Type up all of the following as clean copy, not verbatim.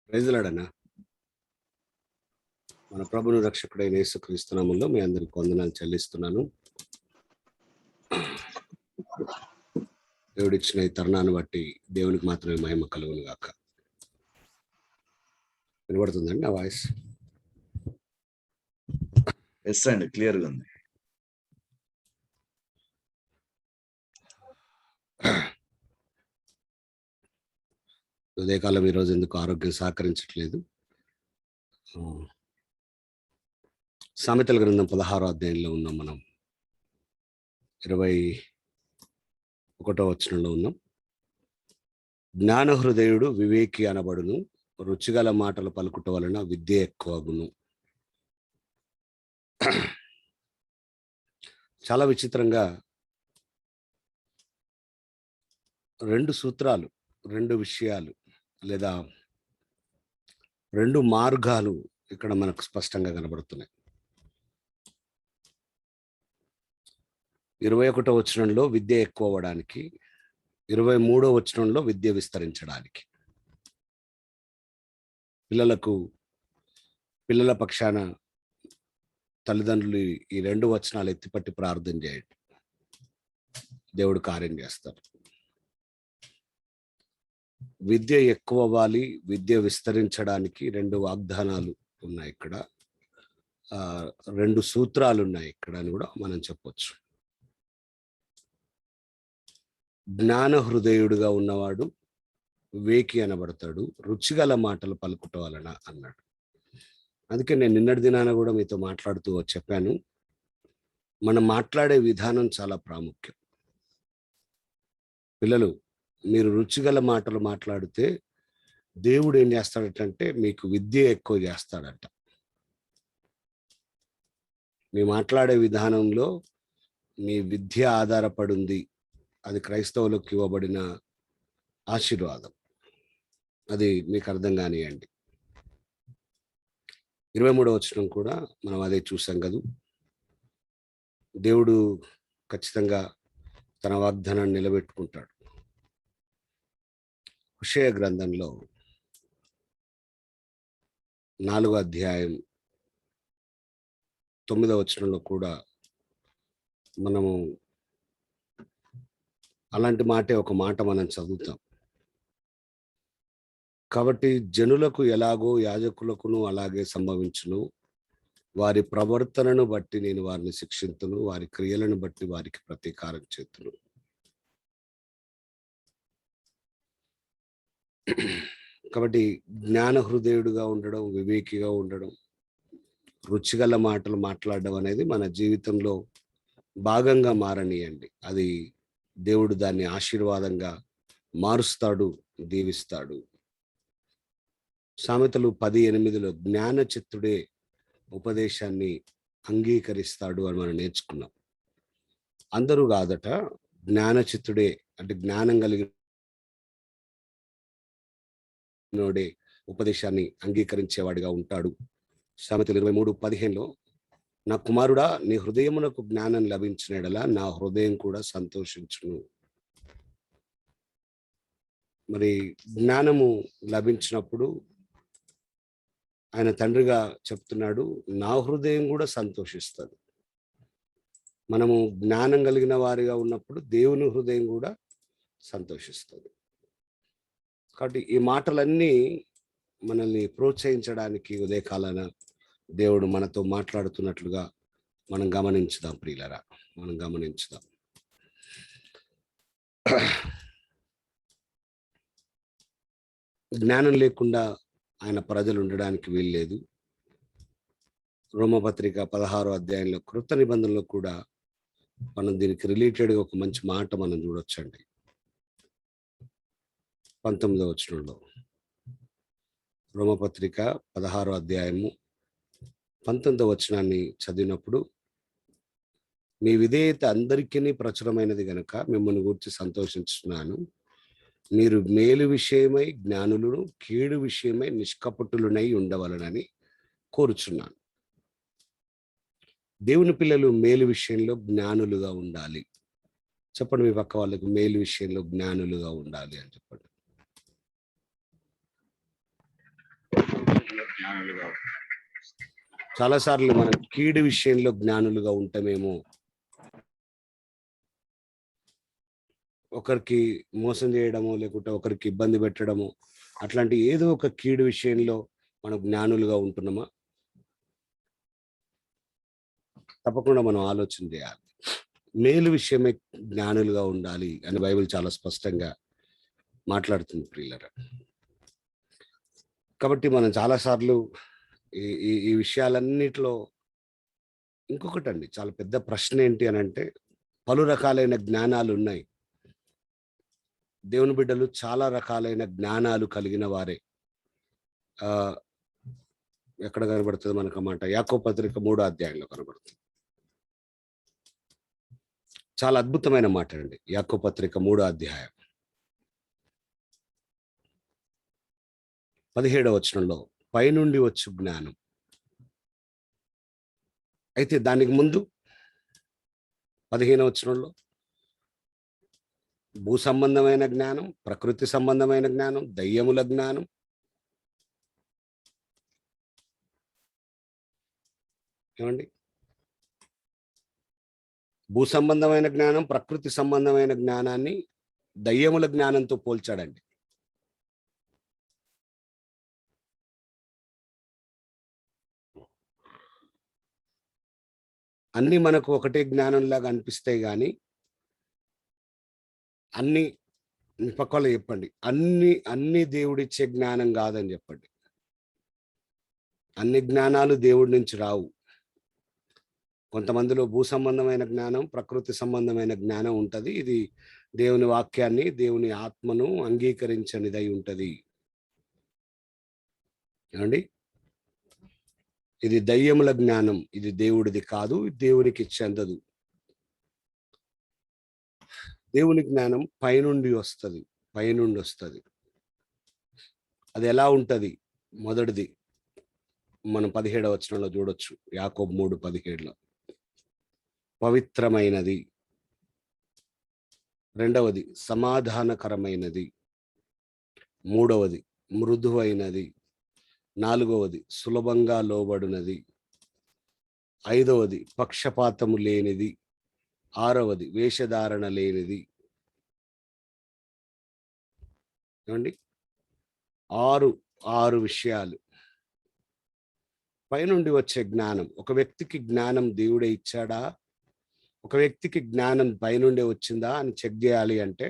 ప్రైజ్లాడన్నా మన ప్రభును రక్షకుడైన యేసుక్రీస్తు నామములో మీ అందరికి వందనాలు చెల్లిస్తున్నాను. దేవుడిచ్చిన ఈ తరుణాన్ని బట్టి దేవునికి మాత్రమే మహిమ కలుగును గాక. వినబడుతుందండి నా వాయిస్? ఎస్ అండి, క్లియర్గా ఉంది. ఉదయకాలం ఈరోజు ఎందుకు ఆరోగ్యం సహకరించట్లేదు. సామెతల గ్రంథం 16వ అధ్యాయంలో ఉన్నాం. మనం 21వ వచనంలో ఉన్నాం. జ్ఞాన హృదయుడు వివేకి అనబడును, రుచిగల మాటలు పలుకుట వలన విద్య ఎక్కువగును. చాలా విచిత్రంగా రెండు సూత్రాలు, రెండు విషయాలు లేదా రెండు మార్గాలు ఇక్కడ మనకు స్పష్టంగా కనబడుతున్నాయి. 21వ వచనంలో విద్య ఎక్కువ అవ్వడానికి, 23వ వచనంలో విద్య విస్తరించడానికి. పిల్లల పక్షాన తల్లిదండ్రులు ఈ రెండు వచనాలు ఎత్తిపట్టి ప్రార్థన చేయండి, దేవుడు కార్యం చేస్తారు. విద్య ఎక్కువ అవ్వాలి, విద్య విస్తరించడానికి రెండు వాగ్దానాలు ఉన్నాయి ఇక్కడ, రెండు సూత్రాలు ఉన్నాయి ఇక్కడ అని కూడా మనం చెప్పొచ్చు. జ్ఞాన హృదయుడుగా ఉన్నవాడు వివేకి అనబడతాడు, రుచిగల మాటలు పలుకుట వలన అన్నాడు. అందుకే నేను నిన్నటి దినాన కూడా మీతో మాట్లాడుతూ చెప్పాను, మనం మాట్లాడే విధానం చాలా ప్రాముఖ్యం. పిల్లలు, మీరు రుచిగల మాటలు మాట్లాడితే దేవుడు ఏం చేస్తాడటంటే మీకు విద్య ఎక్కువ చేస్తాడట. మీ మాట్లాడే విధానంలో మీ విద్య ఆధారపడింది. అది క్రైస్తవులకు ఇవ్వబడిన ఆశీర్వాదం. అది మీకు అర్థం కానియండి. 23వ వచనం కూడా మనం అదే చూసాం కదా. దేవుడు ఖచ్చితంగా తన వాగ్దానాన్ని నిలబెట్టుకుంటాడు. హోషేయ గ్రంథంలో 4వ అధ్యాయం 9వ వచనంలో కూడా మనము అలాంటి ఒక మాట మనం చదువుతాం. కాబట్టి జనులకు ఎలాగో యాజకులకును అలాగే సంభవించును. వారి ప్రవర్తనను బట్టి నేను వారిని శిక్షింతును, వారి క్రియలను బట్టి వారికి ప్రతీకారం చేతును. కాబట్టి జ్ఞాన హృదయుడుగా ఉండడం, వివేకిగా ఉండడం, రుచిగల మాటలు మాట్లాడడం అనేది మన జీవితంలో భాగంగా మారనీయండి. అది దేవుడు దాన్ని ఆశీర్వాదంగా మారుస్తాడు, దీవిస్తాడు. సామెతలు 10:8లో జ్ఞాన చిత్తుడే ఉపదేశాన్ని అంగీకరిస్తాడు అని మనం నేర్చుకున్నాం. అందరూ కాదట, జ్ఞాన చిత్తుడే అంటే జ్ఞానం కలిగినోడే ఉపదేశాన్ని అంగీకరించేవాడిగా ఉంటాడు. సామెతలు 23:15లో నా కుమారుడా, నీ హృదయమునకు జ్ఞానం లభించిన యెడల నా హృదయం కూడా సంతోషించును. మరి జ్ఞానము లభించినప్పుడు ఆయన తండ్రిగా చెప్తున్నాడు, నా హృదయం కూడా సంతోషిస్తుంది. మనము జ్ఞానం కలిగిన వారిగా ఉన్నప్పుడు దేవుని హృదయం కూడా సంతోషిస్తుంది. కాబట్టి ఈ మాటలన్నీ మనల్ని ప్రోత్సహించడానికి ఉదయకాలాన దేవుడు మనతో మాట్లాడుతున్నట్లుగా మనం గమనించుదాం. ప్రియులరా, మనం గమనించుదాం. జ్ఞానం లేకుండా ఆయన ప్రజలు ఉండడానికి వీల్లేదు. రోమపత్రిక 16వ అధ్యాయంలో కృత నిబంధనలో కూడా మనం దీనికి రిలేటెడ్గా ఒక మంచి మాట మనం చూడొచ్చండి. 19వ వచనంలో, రోమపత్రిక 16వ అధ్యాయము 19వ వచనాన్ని చదివినప్పుడు, మీ విధేయత అందరికీ ప్రచురమైనది గనుక మిమ్మల్ని గురించి సంతోషించుతున్నాను. మీరు మేలు విషయమై జ్ఞానులను, కీడు విషయమై నిష్కపటులునై ఉండవలనని కోరుచున్నాను. దేవుని పిల్లలు మేలు విషయంలో జ్ఞానులుగా ఉండాలి. చెప్పండి మీ పక్క వాళ్ళకు, మేలు విషయంలో జ్ఞానులుగా ఉండాలి అని చెప్పండి. జ్ఞానులుగా చాలాసార్లు మనం కీడు విషయంలో జ్ఞానులుగా ఉంటామేమో, ఒకరికి మోసం చేయడమో లేకుంటే ఒకరికి ఇబ్బంది పెట్టడమో, అట్లాంటి ఏదో ఒక కీడు విషయంలో మనం జ్ఞానులుగా ఉంటున్నామా? తప్పకుండా మనం ఆలోచన చేయాలి. మేలు విషయమే జ్ఞానులుగా ఉండాలి అని బైబిల్ చాలా స్పష్టంగా మాట్లాడుతుంది ప్రియులారా. కాబట్టి మనం చాలాసార్లు ఈ ఈ ఈ విషయాలన్నిటిలో ఇంకొకటండి, చాలా పెద్ద ప్రశ్న ఏంటి అని అంటే, పలు రకాలైన జ్ఞానాలు ఉన్నాయి. దేవుని బిడ్డలు చాలా రకాలైన జ్ఞానాలు కలిగిన వారే. ఆ ఎక్కడ కనబడుతుంది మనకు మాట? యాకోబు పత్రిక 3వ అధ్యాయంలో కనబడుతుంది. చాలా అద్భుతమైన మాట అండి. యాకోబు పత్రిక 3వ అధ్యాయం 17వ వచనంలో, పైనుండి వచ్చు జ్ఞానం. అయితే దానికి ముందు 15వ వచనంలో భూ సంబంధమైన జ్ఞానం, ప్రకృతి సంబంధమైన జ్ఞానం, దయ్యముల జ్ఞానం. ఏమండి? భూ సంబంధమైన జ్ఞానం, ప్రకృతి సంబంధమైన జ్ఞానాన్ని దయ్యముల జ్ఞానంతో పోల్చాడండి. అన్ని మనకు ఒకటే జ్ఞానంలాగా అనిపిస్తాయి కానీ, అన్ని మీ పక్కలో చెప్పండి, అన్ని దేవుడిచ్చే జ్ఞానం కాదని చెప్పండి. అన్ని జ్ఞానాలు దేవుడి నుంచి రావు. కొంతమందిలో భూ సంబంధమైన జ్ఞానం, ప్రకృతి సంబంధమైన జ్ఞానం ఉంటది. ఇది దేవుని వాక్యాన్ని, దేవుని ఆత్మను అంగీకరించనిదై ఉంటది. ఏమండి? ఇది దయ్యముల జ్ఞానం, ఇది దేవుడిది కాదు, దేవునికి చెందదు. దేవుని జ్ఞానం పైనుండి వస్తుంది, పైనుండి వస్తుంది. అది ఎలా ఉంటది? మొదటిది మనం 17వ వచనంలో చూడొచ్చు, యాకోబు 3:17లో, పవిత్రమైనది. రెండవది సమాధానకరమైనది. మూడవది మృదువైనది. నాలుగవది సులభంగా లోబడినది. ఐదవది పక్షపాతము లేనిది. ఆరవది వేషధారణ లేనిది. ఏమండి? ఆరు విషయాలు. పైనుండి వచ్చే జ్ఞానం. ఒక వ్యక్తికి జ్ఞానం దేవుడే ఇచ్చాడా, ఒక వ్యక్తికి జ్ఞానం పైనుండే వచ్చిందా అని చెక్ చేయాలి అంటే,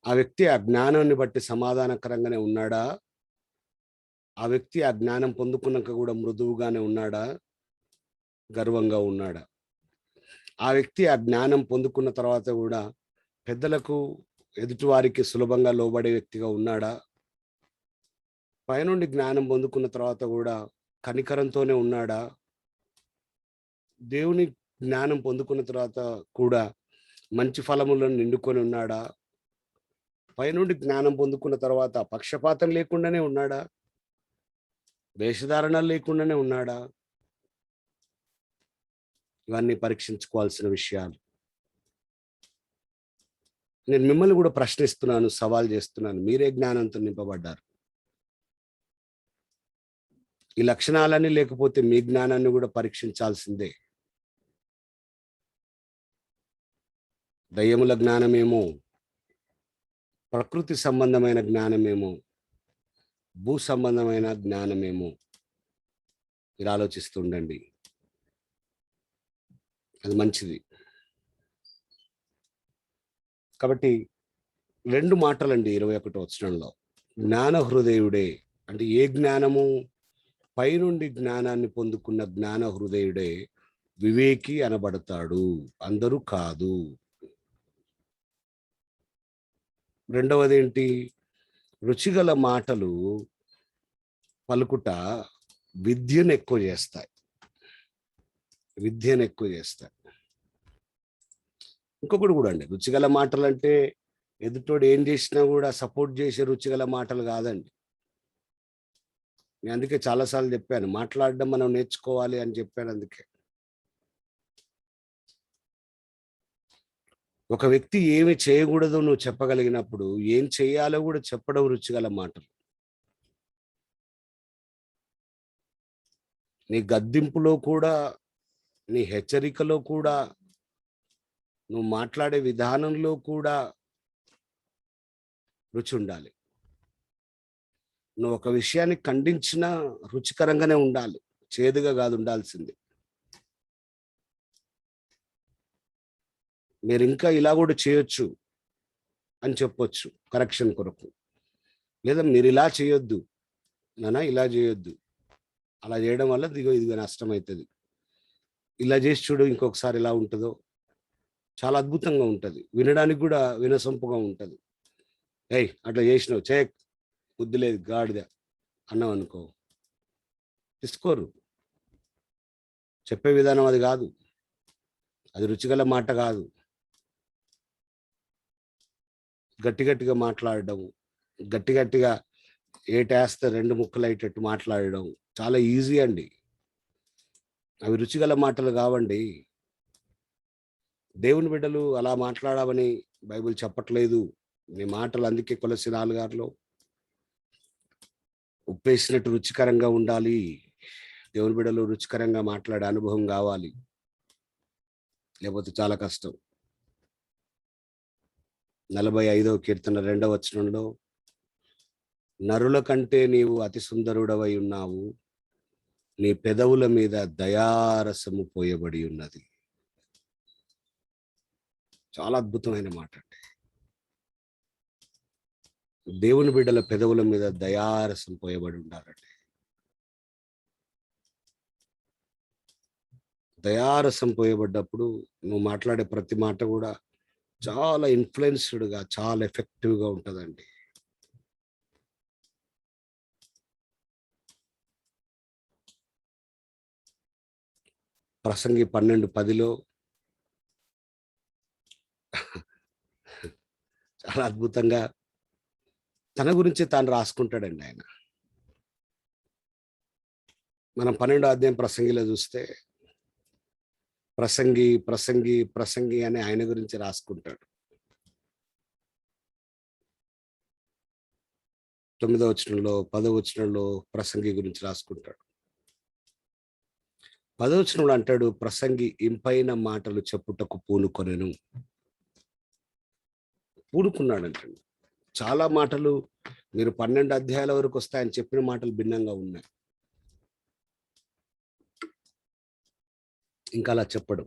ఆ వ్యక్తి ఆ జ్ఞానాన్ని బట్టి సమాధానకరంగానే ఉన్నాడా, ఆ వ్యక్తి ఆ జ్ఞానం పొందుకున్నాక కూడా మృదువుగానే ఉన్నాడా, గర్వంగా ఉన్నాడా, ఆ వ్యక్తి ఆ జ్ఞానం పొందుకున్న తర్వాత కూడా పెద్దలకు, ఎదుటివారికి సులభంగా లోబడే వ్యక్తిగా ఉన్నాడా, పైనుండి జ్ఞానం పొందుకున్న తర్వాత కూడా కనికరంతోనే ఉన్నాడా, దేవుని జ్ఞానం పొందుకున్న తర్వాత కూడా మంచి ఫలములను నిండుకొని ఉన్నాడా, పైనుండి జ్ఞానం పొందుకున్న తర్వాత పక్షపాతం లేకుండానే ఉన్నాడా, వేషధారణ లేకుండానే ఉన్నాడా? ఇవన్నీ పరీక్షించుకోవాల్సిన విషయాలు. నేను మిమ్మల్ని కూడా ప్రశ్నిస్తున్నాను, సవాల్ చేస్తున్నాను. మీరే జ్ఞానంతో నింపబడ్డారు. ఈ లక్షణాలన్నీ లేకపోతే మీ జ్ఞానాన్ని కూడా పరీక్షించాల్సిందే. దయ్యముల జ్ఞానమేమో, ప్రకృతి సంబంధమైన జ్ఞానమేమో, భూ సంబంధమైన జ్ఞానమేమో. మీరు ఆలోచిస్తూ ఉండండి, అది మంచిది. కాబట్టి 2 మాటలండి 21వ వచనంలో. జ్ఞాన హృదయుడే అంటే ఏ జ్ఞానము? పైనుండి జ్ఞానాన్ని పొందుకున్న జ్ఞాన హృదయుడే వివేకి అనబడతాడు, అందరూ కాదు. రెండవది ఏంటి? రుచిగల మాటలు పలుకుట విద్యను ఎక్కువ చేస్తాయి, విద్యను ఎక్కువ చేస్తాయి. ఇంకొకటి కూడా అండి, రుచిగల మాటలు అంటే ఎదుటోడు ఏం చేసినా కూడా సపోర్ట్ చేసే రుచిగల మాటలు కాదండి. నేను అందుకే చాలాసార్లు చెప్పాను, మాట్లాడడం మనం నేర్చుకోవాలి అని చెప్పాను. అందుకే ఒక వ్యక్తి ఏమి చేయకూడదో నువ్వు చెప్పగలిగినప్పుడు, ఏం చేయాలో కూడా చెప్పడం రుచిగల మాటలు. నీ గద్దింపులో కూడా, నీ హెచ్చరికలో కూడా, నువ్వు మాట్లాడే విధానంలో కూడా రుచి ఉండాలి. నువ్వు ఒక విషయాన్ని ఖండించినా రుచికరంగానే ఉండాలి, చేదుగా కాదు ఉండాల్సింది. మీరు ఇంకా ఇలా కూడా చేయొచ్చు అని చెప్పొచ్చు కరెక్షన్ కొరకు. లేదా మీరు ఇలా చేయొద్దు నానా, ఇలా చేయొద్దు, అలా చేయడం వల్ల ఇదిగో నష్టం అవుతుంది, ఇలా చేసి చూడు ఇంకొకసారి ఎలా ఉంటుందో. చాలా అద్భుతంగా ఉంటుంది, వినడానికి కూడా వినసొంపుగా ఉంటుంది. ఏయ్ అట్లా చేసినావు చేయ, బుద్ధి లేదు గాడిద అన్నావు అనుకో, తీసుకోరు. చెప్పే విధానం అది కాదు, అది రుచిగల మాట కాదు. గట్టి గట్టిగా మాట్లాడడం, గట్టి గట్టిగా ఏటేస్తే రెండు ముక్కలు అయ్యేటట్టు మాట్లాడడం చాలా ఈజీ అండి. అవి రుచిగల మాటలు కావండి. దేవుని బిడ్డలు అలా మాట్లాడమని బైబిల్ చెప్పట్లేదు. నీ మాటలు అందుకే కొలసి 4:6లో ఉప్పేసినట్టు రుచికరంగా ఉండాలి. దేవుని బిడ్డలు రుచికరంగా మాట్లాడే అనుభవం కావాలి, లేకపోతే చాలా కష్టం. 45వ కీర్తన 2వ వచనంలో, నరుల కంటే నీవు అతి సుందరుడవై ఉన్నావు, నీ పెదవుల మీద దయారసము పోయబడి ఉన్నది. చాలా అద్భుతమైన మాట అండి. దేవుని బిడ్డల పెదవుల మీద దయారసం పోయబడి ఉండాలండి. దయారసం పోయబడ్డప్పుడు నువ్వు మాట్లాడే ప్రతి మాట కూడా చాలా ఇన్ఫ్లుయెన్స్డ్గా, చాలా ఎఫెక్టివ్గా ఉంటుందండి. ప్రసంగి 12:10లో చాలా అద్భుతంగా తన గురించి తాను రాసుకుంటాడండి ఆయన. మనం 12వ అధ్యాయం ప్రసంగిలో చూస్తే ప్రసంగి ప్రసంగి ప్రసంగి అని ఆయన గురించి రాసుకుంటాడు. 9వ వచనంలో, 10వ వచనంలో ప్రసంగి గురించి రాసుకుంటాడు. 10వ వచనంలో అంటాడు, ప్రసంగి ఇంపైన మాటలు చెప్పుటకు పూనుకొనెను. పూనుకున్నాడంటండి. చాలా మాటలు మీరు 12 అధ్యాయాల వరకు వస్తే ఆయన చెప్పిన మాటలు భిన్నంగా ఉన్నాయి. ఇంకా అలా చెప్పడు.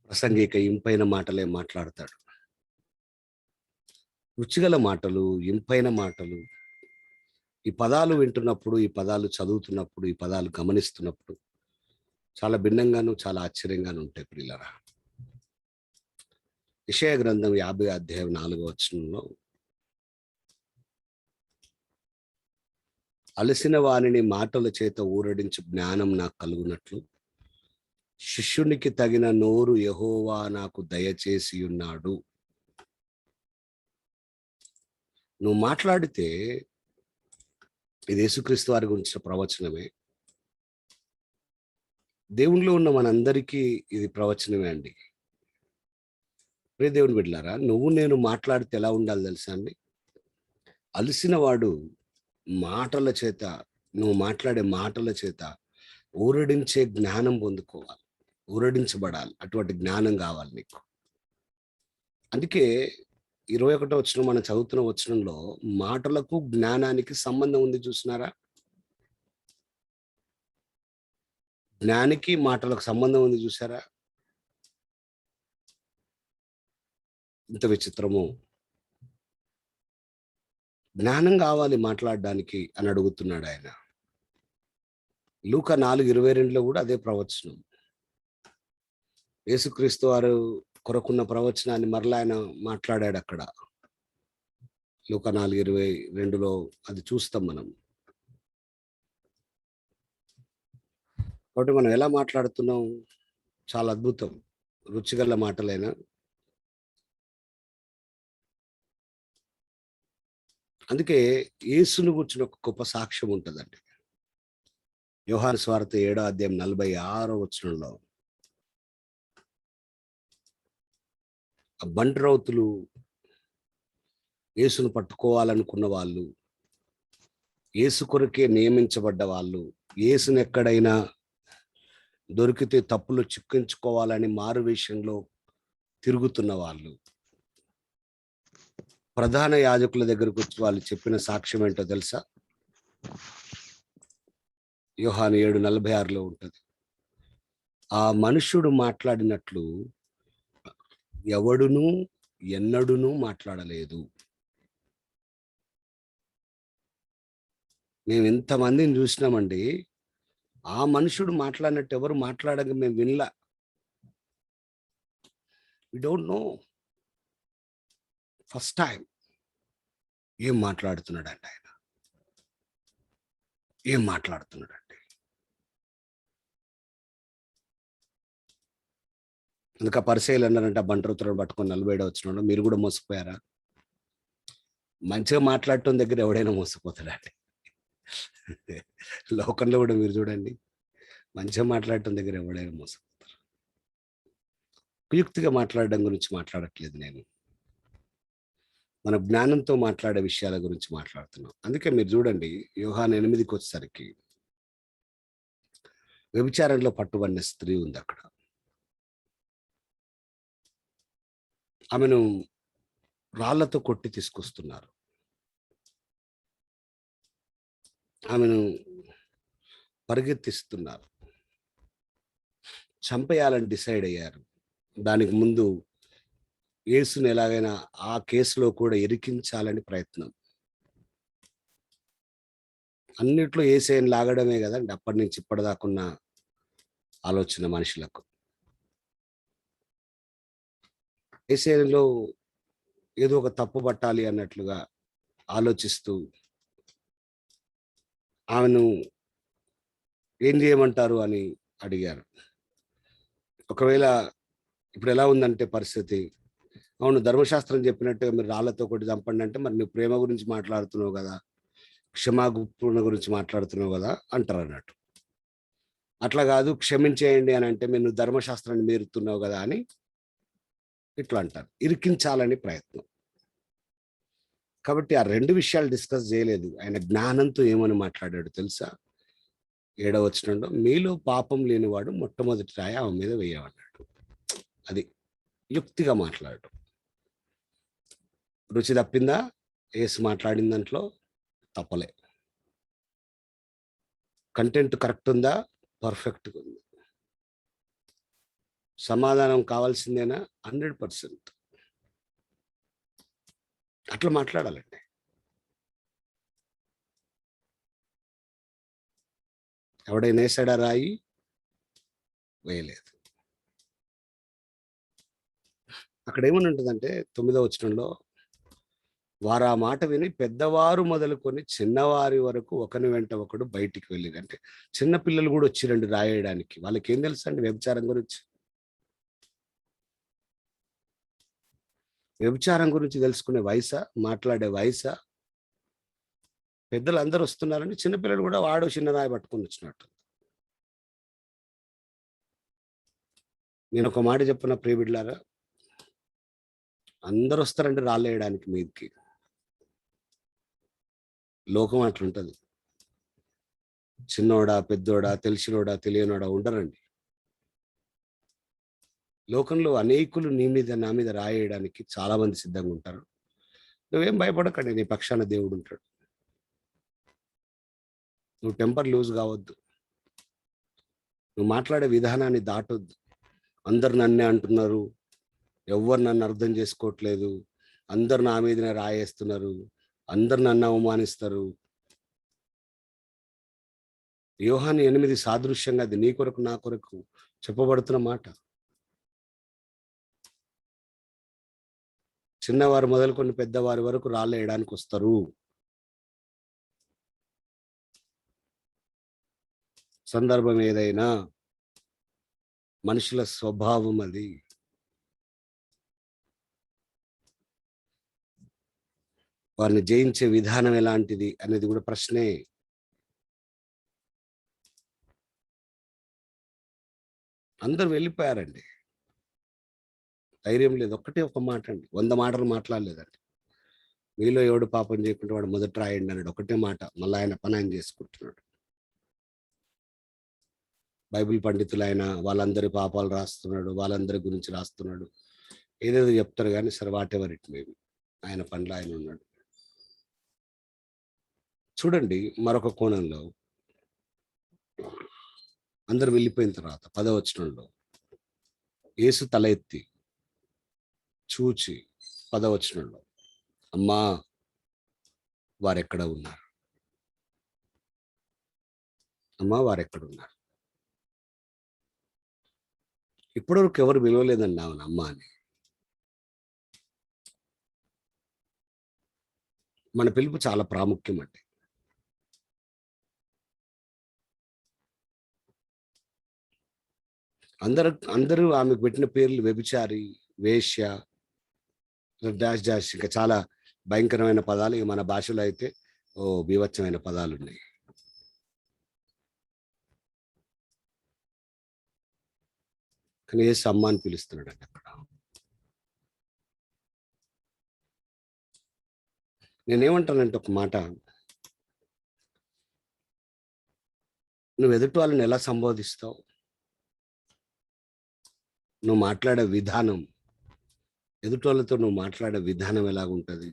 ప్రసంగిక ఇంపైన మాటలే మాట్లాడతాడు. రుచిగల మాటలు, ఇంపైన మాటలు. ఈ పదాలు వింటున్నప్పుడు, ఈ పదాలు చదువుతున్నప్పుడు, ఈ పదాలు గమనిస్తున్నప్పుడు చాలా భిన్నంగాను, చాలా ఆశ్చర్యంగాను ఉంటాయి ప్రియులారా. యెషయా గ్రంథం 50వ అధ్యాయం 4వ వచనంలో, అలసిన వానిని మాటల చేత ఊరడించు జ్ఞానం నాకు కలుగునట్లు శిష్యునికి తగిన నోరు యెహోవా నాకు దయచేసి ఉన్నాడు. నువ్వు మాట్లాడితే ఇది యేసుక్రీస్తు వారి గురించిన ప్రవచనమే. దేవునిలో ఉన్న మనందరికీ ఇది ప్రవచనమే అండి. ప్రియ దేవుని బిడ్డలారా, నువ్వు నేను మాట్లాడితే ఎలా ఉండాలి తెలుసా అండి? అలసిన వాడు మాటల చేత, నువ్వు మాట్లాడే మాటల చేత ఊరడించే జ్ఞానం పొందుకోవాలి, ఊరడించబడాలి. అటువంటి జ్ఞానం కావాలి నీకు. అందుకే 21వ వచనం మనం చదువుతున్న వచనంలో మాటలకు జ్ఞానానికి సంబంధం ఉంది, చూసినారా? జ్ఞానికి మాటలకు సంబంధం ఉంది, చూసారా? ఇంత విచిత్రము. జ్ఞానం కావాలి మాట్లాడడానికి అని అడుగుతున్నాడు ఆయన. లూకా 4:22లో కూడా అదే ప్రవచనం. యేసుక్రీస్తు వారు కొరకున్న ప్రవచనాన్ని మరలా ఆయన మాట్లాడాడు అక్కడ. లూకా 4:22లో అది చూస్తాం మనం. కాబట్టి మనం ఎలా మాట్లాడుతున్నాం? చాలా అద్భుతం. రుచిగల మాటలైనా. అందుకే యేసును గురించిన ఒక గొప్ప సాక్ష్యం ఉంటుందండి. యోహాను సువార్త 7వ అధ్యాయం 46వ వచనంలో, ఆ బంట్రౌతులు యేసును పట్టుకోవాలనుకున్న వాళ్ళు, యేసు కొరకే నియమించబడ్డ వాళ్ళు యేసుని ఎక్కడైనా దొరికితే తప్పులు చిక్కించుకోవాలని మారు విషయంలో తిరుగుతున్న వాళ్ళు ప్రధాన యాజకుల దగ్గరకు వచ్చి వాళ్ళు చెప్పిన సాక్ష్యం ఏంటో తెలుసా? యోహాను 7:46 ఉంటుంది. ఆ మనుష్యుడు మాట్లాడినట్లు ఎవడునూ ఎన్నడూనూ మాట్లాడలేదు. మేము ఇంతమందిని చూసినామండి, ఆ మనుషుడు మాట్లాడినట్టు ఎవరు మాట్లాడక మేము వినలా. We don't know. First time ఏం మాట్లాడుతున్నాడండి ఆయన? ఏం మాట్లాడుతున్నాడండి? అందుకే పరిచయాలు అన్నారంటే బంటరుతులను పట్టుకొని 40 వచ్చినాడు. మీరు కూడా మోసపోయారా? మంచిగా మాట్లాడటం దగ్గర ఎవడైనా మోసపోతాడండి. లోకంలో కూడా మీరు చూడండి, మంచిగా మాట్లాడటం దగ్గర ఎవడైనా మోసపోతారు. ఉపయుక్తిగా మాట్లాడడం గురించి మాట్లాడట్లేదు నేను, మన జ్ఞానంతో మాట్లాడే విషయాల గురించి మాట్లాడుతున్నాం. అందుకే మీరు చూడండి, యోహాను 8కి వచ్చేసరికి వ్యభిచారంలో పట్టుబడిన స్త్రీ ఉంది అక్కడ. ఆమెను రాళ్లతో కొట్టి తీసుకొస్తున్నారు. ఆమెను పరిగెత్తిస్తున్నారు. చంపేయాలని డిసైడ్ అయ్యారు. దానికి ముందు యేసుని ఎలాగైనా ఆ కేసులో కూడా ఇరికించాలని ప్రయత్నం. అన్నిట్లో యేసేని లాగడమే కదండి అప్పటి నుంచి ఇప్పటిదాకున్న ఆలోచన మనుషులకు. యేసేలో ఏదో ఒక తప్పు పట్టాలి అన్నట్లుగా ఆలోచిస్తూ ఆమెను ఏం చేయమంటారు అని అడిగారు. ఒకవేళ ఇప్పుడు ఎలా ఉందంటే పరిస్థితి, అవును ధర్మశాస్త్రం చెప్పినట్టుగా మీరు రాళ్లతో కొట్టి చంపండి అంటే, మరి నువ్వు ప్రేమ గురించి మాట్లాడుతున్నావు కదా, క్షమాగుణ గురించి మాట్లాడుతున్నావు కదా అంటారు అన్నట్టు. అట్లా కాదు క్షమించేయండి అని అంటే, మీరు ధర్మశాస్త్రాన్ని మీరుతున్నావు కదా అని ఇట్లా అంటారు. ఇరికించాలని ప్రయత్నం. కాబట్టి ఆ 2 విషయాలు డిస్కస్ చేయలేదు. ఆయన జ్ఞానంతో ఏమని మాట్లాడాడు తెలుసా? 7వ వచనంలో, మీలో పాపం లేనివాడు మొట్టమొదటి రాయి ఆమె మీద వేయమన్నాడు. అది యుక్తిగా మాట్లాడటం. రుచి తప్పిందా? యేసు మాట్లాడిన దాంట్లో తప్పలే. కంటెంట్ కరెక్ట్ ఉందా? పర్ఫెక్ట్గా ఉంది. సమాధానం కావాల్సిందేనా? 100%. అట్లా మాట్లాడాలండి. ఎవడైనా వేసాడా రాయి? వేయలేదు. అక్కడ ఏమని ఉంటుందంటే 9వ వచనంలో, వారు ఆ మాట విని పెద్దవారు మొదలుకొని చిన్నవారి వరకు ఒకని వెంట ఒకడు బయటికి వెళ్ళింది. అంటే చిన్న పిల్లలు కూడా వచ్చిరండి రాయడానికి. వాళ్ళకి ఏం తెలుసు అండి వ్యభిచారం గురించి? వ్యభిచారం గురించి తెలుసుకునే వయసా? మాట్లాడే వయసా? పెద్దలు అందరూ వస్తున్నారని చిన్నపిల్లలు కూడా వాడు చిన్న రాయి పట్టుకొని వచ్చినట్టు. నేను ఒక మాట చెప్పిన ప్రియబిడ్లారా, అందరూ వస్తారండి రాళ్ళేయడానికి మీదకి. లోకం అట్లుంటది. చిన్నోడా పెద్దోడా తెలిసినోడా తెలియనోడా ఉండరండి. లోకంలో అనేకులు నీ మీద నా మీద రాయేయడానికి చాలా మంది సిద్ధంగా ఉంటారు. నువ్వేం భయపడకండి, నీ పక్షాన దేవుడు ఉంటాడు. నువ్వు టెంపర్ లూజ్ కావద్దు. నువ్వు మాట్లాడే విధానాన్ని దాటొద్దు. అందరు నన్నే అంటున్నారు, ఎవ్వరు నన్ను అర్థం చేసుకోవట్లేదు, అందరు నా మీదనే రాయేస్తున్నారు, అందరు నన్ను అవమానిస్తారు. యోహాను 8 సాదృశ్యంగా అది నీ కొరకు నా కొరకు చెప్పబడుతున్న మాట. చిన్నవారు మొదలుకొని పెద్దవారి వరకు రాళ్ళేయడానికి వస్తారు. సందర్భం ఏదైనా, మనుషుల స్వభావం అది. వారిని జయించే విధానం ఎలాంటిది అనేది కూడా ప్రశ్నే. అందరూ వెళ్ళిపోయారండి. ధైర్యం లేదు. ఒక్కటే ఒక మాట అండి, 100 మాటలు మాట్లాడలేదండి. మీలో ఎవడు పాపం చేయకుండా వాడు మొదట రాయండి అన్నాడు. ఒకటే మాట. మళ్ళీ ఆయన పని ఆయన చేసుకుంటున్నాడు. బైబిల్ పండితులైన వాళ్ళందరి పాపాలు రాస్తున్నాడు, వాళ్ళందరి గురించి రాస్తున్నాడు, ఏదేదో చెప్తారు. కానీ సరే, వాట్ ఎవర్ ఇట్ మేబీ, ఆయన పనిలో ఆయన ఉన్నాడు. చూడండి, మరొక కోణంలో అందరు వెళ్ళిపోయిన తర్వాత 10వ వచనంలో యేసు తల ఎత్తి చూచి 10వ వచనంలో, అమ్మా వారెక్కడ ఉన్నారు, అమ్మా వారెక్కడ ఉన్నారు. ఇప్పటివరకు ఎవరు విలువలేదండి ఆమెను అమ్మ అని. మన పిలుపు చాలా ప్రాముఖ్యం అండి. అందరూ ఆమెకు పెట్టిన పేర్లు వ్యభిచారి, వేశ్య, డాష్ డాష్, ఇంకా చాలా భయంకరమైన పదాలు. ఇక మన భాషలో అయితే బీభత్సమైన పదాలు ఉన్నాయి. కానీ యేసు అమ్మ అని పిలుస్తున్నాడండి అక్కడ. నేనేమంటానంటే ఒక మాట, నువ్వు ఎదుటి వాళ్ళని ఎలా సంబోధిస్తావు, నువ్వు మాట్లాడే విధానం, ఎదుటి వాళ్ళతో నువ్వు మాట్లాడే విధానం ఎలాగుంటుంది,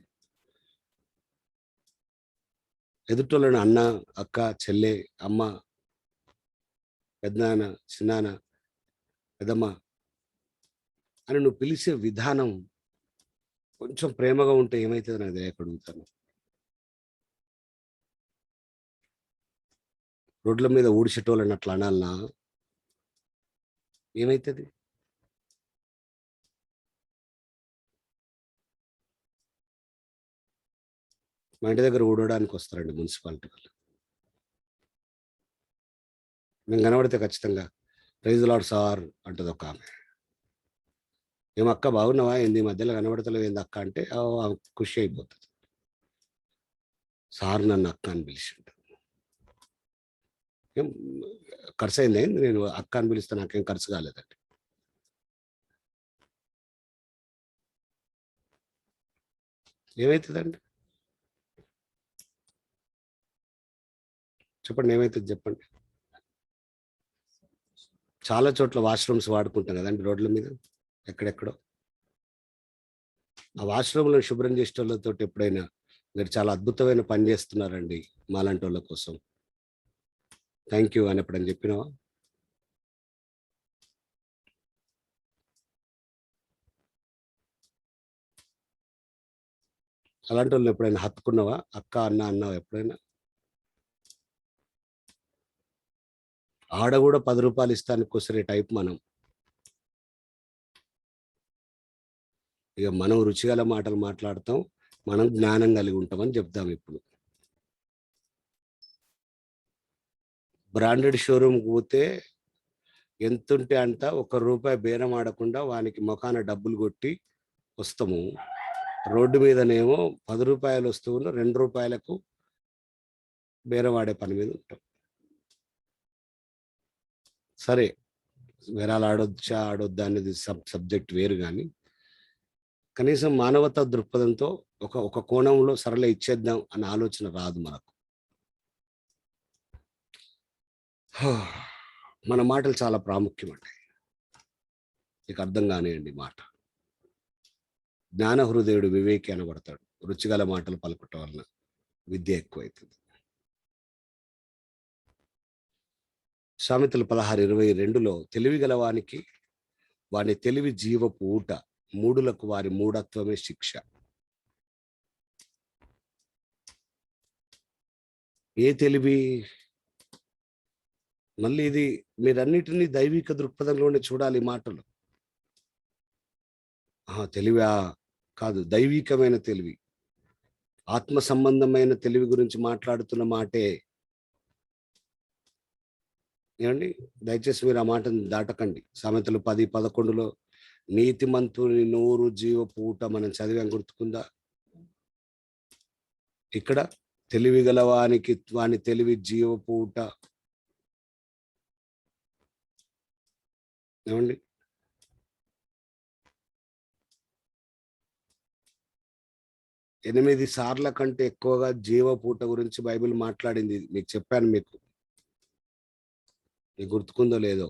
ఎదుటి వాళ్ళని అన్న, అక్క, చెల్లె, అమ్మ, పెద్దనాన్న, చిన్నాన్న, పెద్దమ్మ అని నువ్వు పిలిచే విధానం కొంచెం ప్రేమగా ఉంటే ఏమవుతుంది నాకు తెలియకడుగుతాను. రోడ్ల మీద ఊడిచేటోళ్ళని అట్లా అనాలనా, ఏమవుతుంది? మా ఇంటి దగ్గర ఊడడానికి వస్తారండి మున్సిపాలిటీ వాళ్ళు. నేను కనబడితే ఖచ్చితంగా ప్రైజ్ లార్డ్ సార్ అంటది ఒక ఆమె. ఏమక్క బాగున్నావా, ఏంది మధ్యలో కనబడతలేవు ఏంది అక్క అంటే ఖుషి అయిపోతుంది. సార్ నన్ను అక్క అని పిలిచిండు. ఏం ఖర్చు అయింది, నేను అక్క అని పిలిస్తే నాకేం ఖర్చు కాలేదండి. ఏమవుతుందండి చెప్పండి, ఏమవుతుంది చెప్పండి. చాలా చోట్ల వాష్రూమ్స్ వాడుకుంటాం కదండి రోడ్ల మీద, ఎక్కడెక్కడో. ఆ వాష్రూమ్లో శుభ్రం చేసే వాళ్ళతో ఎప్పుడైనా మీరు చాలా అద్భుతమైన పని చేస్తున్నారండి మాలాంటి వాళ్ళ కోసం, థ్యాంక్ యూ అని ఎప్పుడని చెప్పినావా? అలాంటి వాళ్ళని ఎప్పుడైనా హత్తుకున్నావా, అక్క అన్న అన్నావా ఎప్పుడైనా? ఆడ కూడా 10 రూపాయలు ఇస్తానికి కొసరే టైప్ మనం. ఇక మనం రుచిగల మాటలు మాట్లాడతాం, మనం జ్ఞానం కలిగి ఉంటామని చెప్తాం. ఇప్పుడు బ్రాండెడ్ షోరూమ్కి పోతే ఎంతుంటే అంత ₹1 బేరం ఆడకుండా వానికి ముఖాన డబ్బులు కొట్టి వస్తాము. రోడ్డు మీదనేమో ₹10 వస్తువులు ₹2 బేరం ఆడే పని మీద ఉంటాం. సరే, బేరాలు ఆడొచ్చా ఆడొద్దా అనేది సబ్జెక్ట్ వేరు. కానీ కనీసం మానవతా దృక్పథంతో ఒక కోణంలో సరళ ఇచ్చేద్దాం అన్న ఆలోచన రాదు మనకు. మన మాటలు చాలా ప్రాముఖ్యం అండి. నీకు అర్థం కానివ్వండి మాట. జ్ఞాన హృదయుడు వివేకి అనబడతాడు. రుచిగల మాటలు పలుకటం వలన విద్య ఎక్కువైతుంది. సామెతలు 16:22లో తెలివి గలవానికి వాని తెలివి జీవపు ఊట, మూడులకు వారి మూఢత్వమే శిక్ష. ఏ తెలివి? మళ్ళీ ఇది మీరన్నిటినీ దైవిక దృక్పథంలోనే చూడాలి మాటలు. తెలివా? కాదు, దైవికమైన తెలివి, ఆత్మ సంబంధమైన తెలివి గురించి మాట్లాడుతున్న మాటే. ఏమండి, దయచేసి మీరు ఆ మాటను దాటకండి. సామెతలు 10:11లో నీతిమంతుని నోరు జీవపు ఊట మనం చదివాం, గుర్తుకుందా? ఇక్కడ తెలివి గలవానికి వాని తెలివి జీవపు ఊట. ఏమండి, 8 సార్ల కంటే ఎక్కువగా జీవపూట గురించి బైబిల్ మాట్లాడింది. మీకు చెప్పాను. మీకు నీకు గుర్తుకుందో లేదో.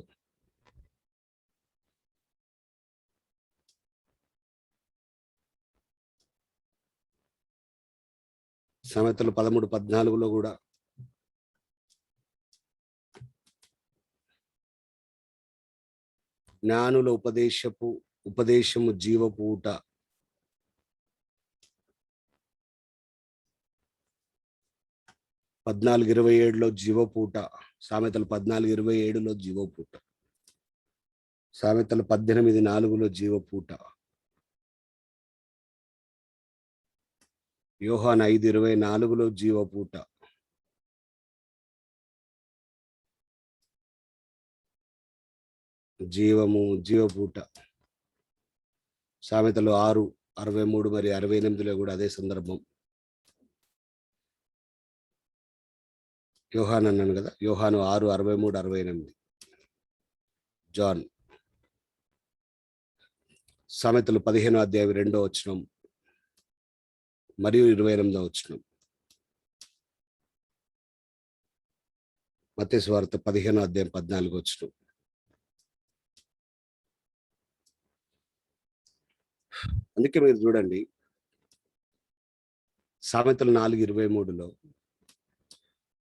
సామెతలు 13:14 కూడా జ్ఞానుల ఉపదేశము జీవపు ఊట. పద్నాలుగు 27లో జీవపూట. సామెతలు 14:27లో జీవపూట. సామెతలు 18:4లో జీవపూట. యోహాను 5:24లో జీవపూట. జీవపూట. సామెతలు 6:63 మరియు 68లో కూడా అదే సందర్భం. యోహాను అన్నాను కదా, యోహాను 6:63, 68. జాన్. సామెతలు 15వ అధ్యాయం 2వ వచనం మరియు 28వ వచనం. మత్తయి సువార్త 15వ అధ్యాయం 14వ వచనం. అందుకే మీరు చూడండి, సామెతలు 4:23లో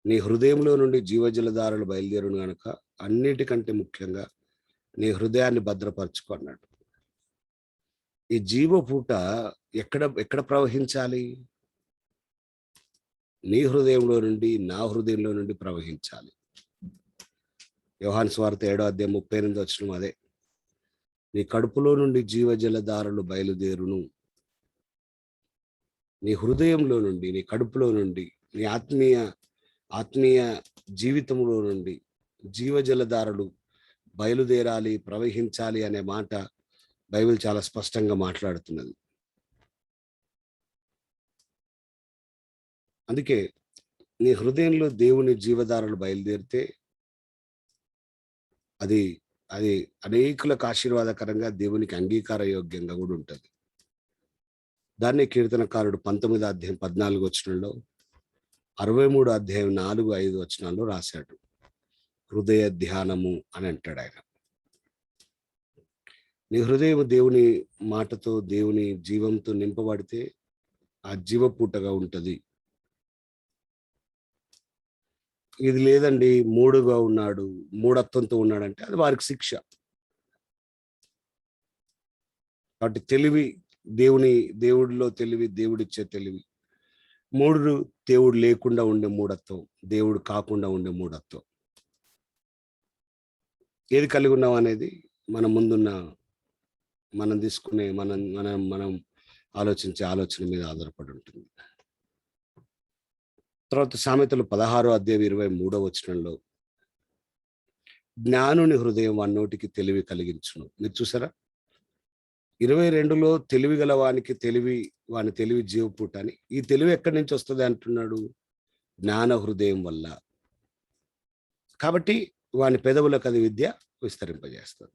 నీ హృదయంలో నుండి జీవజలధారలు బయలుదేరును గనుక అన్నిటికంటే ముఖ్యంగా నీ హృదయాన్ని భద్రపరచుకో అన్నాడు. ఈ జీవపూట ఎక్కడ ప్రవహించాలి? నీ హృదయంలో నుండి, నా హృదయంలో నుండి ప్రవహించాలి. యోహాను సువార్త 7వ అధ్యాయం 38వ వచనం అదే. నీ కడుపులో నుండి జీవజలధారలు బయలుదేరును. నీ హృదయంలో నుండి, నీ కడుపులో నుండి, నీ ఆత్మీయ జీవితంలో నుండి జీవజలధారలు బయలుదేరాలి, ప్రవహించాలి అనే మాట బైబిల్ చాలా స్పష్టంగా మాట్లాడుతున్నది. అందుకే నీ హృదయంలో దేవుని జీవధారలు బయలుదేరితే అది అది అనేకులకు ఆశీర్వాదకరంగా, దేవునికి అంగీకార యోగ్యంగా కూడా ఉంటుంది. దాన్ని కీర్తనకారుడు 19వ అధ్యాయం 14వ వచనంలో, 63వ అధ్యాయం 4, 5 వచనాల్లో రాశాడు. హృదయ ధ్యానము అని అంటాడు ఆయన. నీ హృదయం దేవుని మాటతో, దేవుని జీవంతో నింపబడితే ఆ జీవపూటగా ఉంటుంది. ఇది లేదండి, మూడుగా ఉన్నాడు, మూఢత్వంతో ఉన్నాడంటే అది వారికి శిక్ష. కాబట్టి తెలివి, దేవుడిలో తెలివి, దేవుడిచ్చే తెలివి. దేవుడు లేకుండా ఉండే మూఢత్వం, దేవుడు కాకుండా ఉండే మూఢత్వం. ఏది కలిగి ఉన్నాం అనేది మన ముందున్న, మనం తీసుకునే, మనం ఆలోచించే ఆలోచన మీద ఆధారపడి ఉంటుంది. తర్వాత సామెతలు 16వ అధ్యాయం 23వ వచనంలో జ్ఞానుని హృదయం వాని నోటికి తెలివి కలిగించును. మీరు చూసారా? 22లో తెలివి గల వాని తెలివి జీవపూట అని. ఈ తెలివి ఎక్కడి నుంచి వస్తుంది అంటున్నాడు? జ్ఞాన హృదయం వల్ల. కాబట్టి వాని పెదవులకు అది విద్య విస్తరింపజేస్తుంది.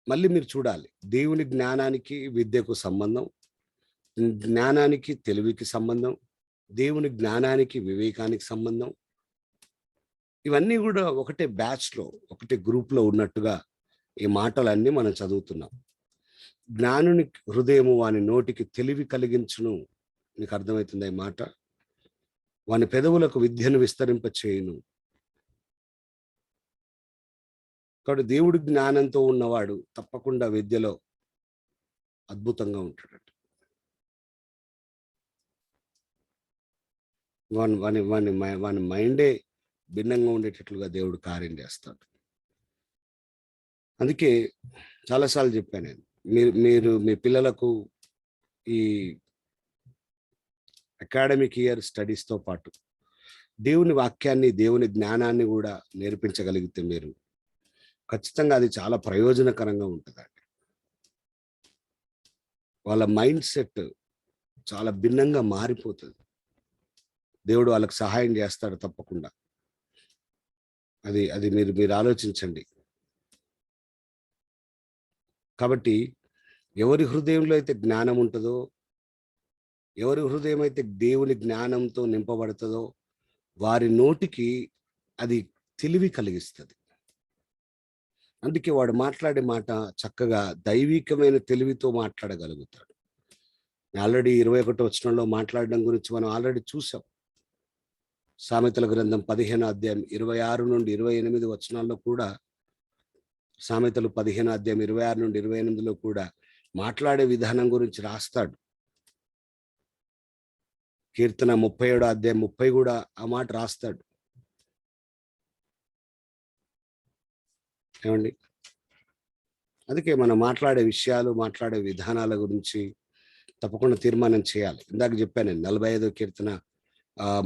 మళ్ళీ మీరు చూడాలి, దేవుని జ్ఞానానికి విద్యకు సంబంధం, జ్ఞానానికి తెలివికి సంబంధం, దేవుని జ్ఞానానికి వివేకానికి సంబంధం. ఇవన్నీ కూడా ఒకటే బ్యాచ్లో, ఒకటే గ్రూప్లో ఉన్నట్టుగా ఈ మాటలన్నీ మనం చదువుతున్నాం. జ్ఞానుని హృదయము వాని నోటికి తెలివి కలిగించును. నీకు అర్థమవుతుందా ఈ మాట? వాని పెదవులకు విద్యను విస్తరింప చేయును. కాబట్టి దేవుడి జ్ఞానంతో ఉన్నవాడు తప్పకుండా విద్యలో అద్భుతంగా ఉంటాడు. వాని మైండే భిన్నంగా ఉండేటట్లుగా దేవుడు కార్యం చేస్తాడు. అందుకే చాలాసార్లు చెప్పాను నేను, మీరు మీ పిల్లలకు ఈ అకాడమిక్ ఇయర్ స్టడీస్తో పాటు దేవుని వాక్యాన్ని, దేవుని జ్ఞానాన్ని కూడా నేర్పించగలిగితే మీరు ఖచ్చితంగా అది చాలా ప్రయోజనకరంగా ఉంటుందండి. వాళ్ళ మైండ్ సెట్ చాలా భిన్నంగా మారిపోతుంది. దేవుడు వాళ్ళకి సహాయం చేస్తాడు తప్పకుండా. అది మీరు ఆలోచించండి. కాబట్టి ఎవరి హృదయంలో అయితే జ్ఞానం ఉంటుందో, ఎవరి హృదయం అయితే దేవుని జ్ఞానంతో నింపబడుతుందో, వారి నోటికి అది తెలివి కలిగిస్తుంది. అందుకే వాడు మాట్లాడే మాట చక్కగా దైవికమైన తెలివితో మాట్లాడగలుగుతాడు. ఆల్రెడీ 21 వచనంలో మాట్లాడడం గురించి మనం ఆల్రెడీ చూసాం. సామెతల గ్రంథం 15 అధ్యాయం 26 నుండి 28 వచనాల్లో కూడా, సామెతలు 15 అధ్యాయం 26 నుండి 28లో కూడా మాట్లాడే విధానం గురించి రాస్తాడు. కీర్తన 37 అధ్యాయం 30 కూడా ఆ మాట రాస్తాడు. ఏమండి? అందుకే మనం మాట్లాడే విషయాలు, మాట్లాడే విధానాల గురించి తప్పకుండా తీర్మానం చేయాలి. ఇందాక చెప్పాను నేను 45వ కీర్తన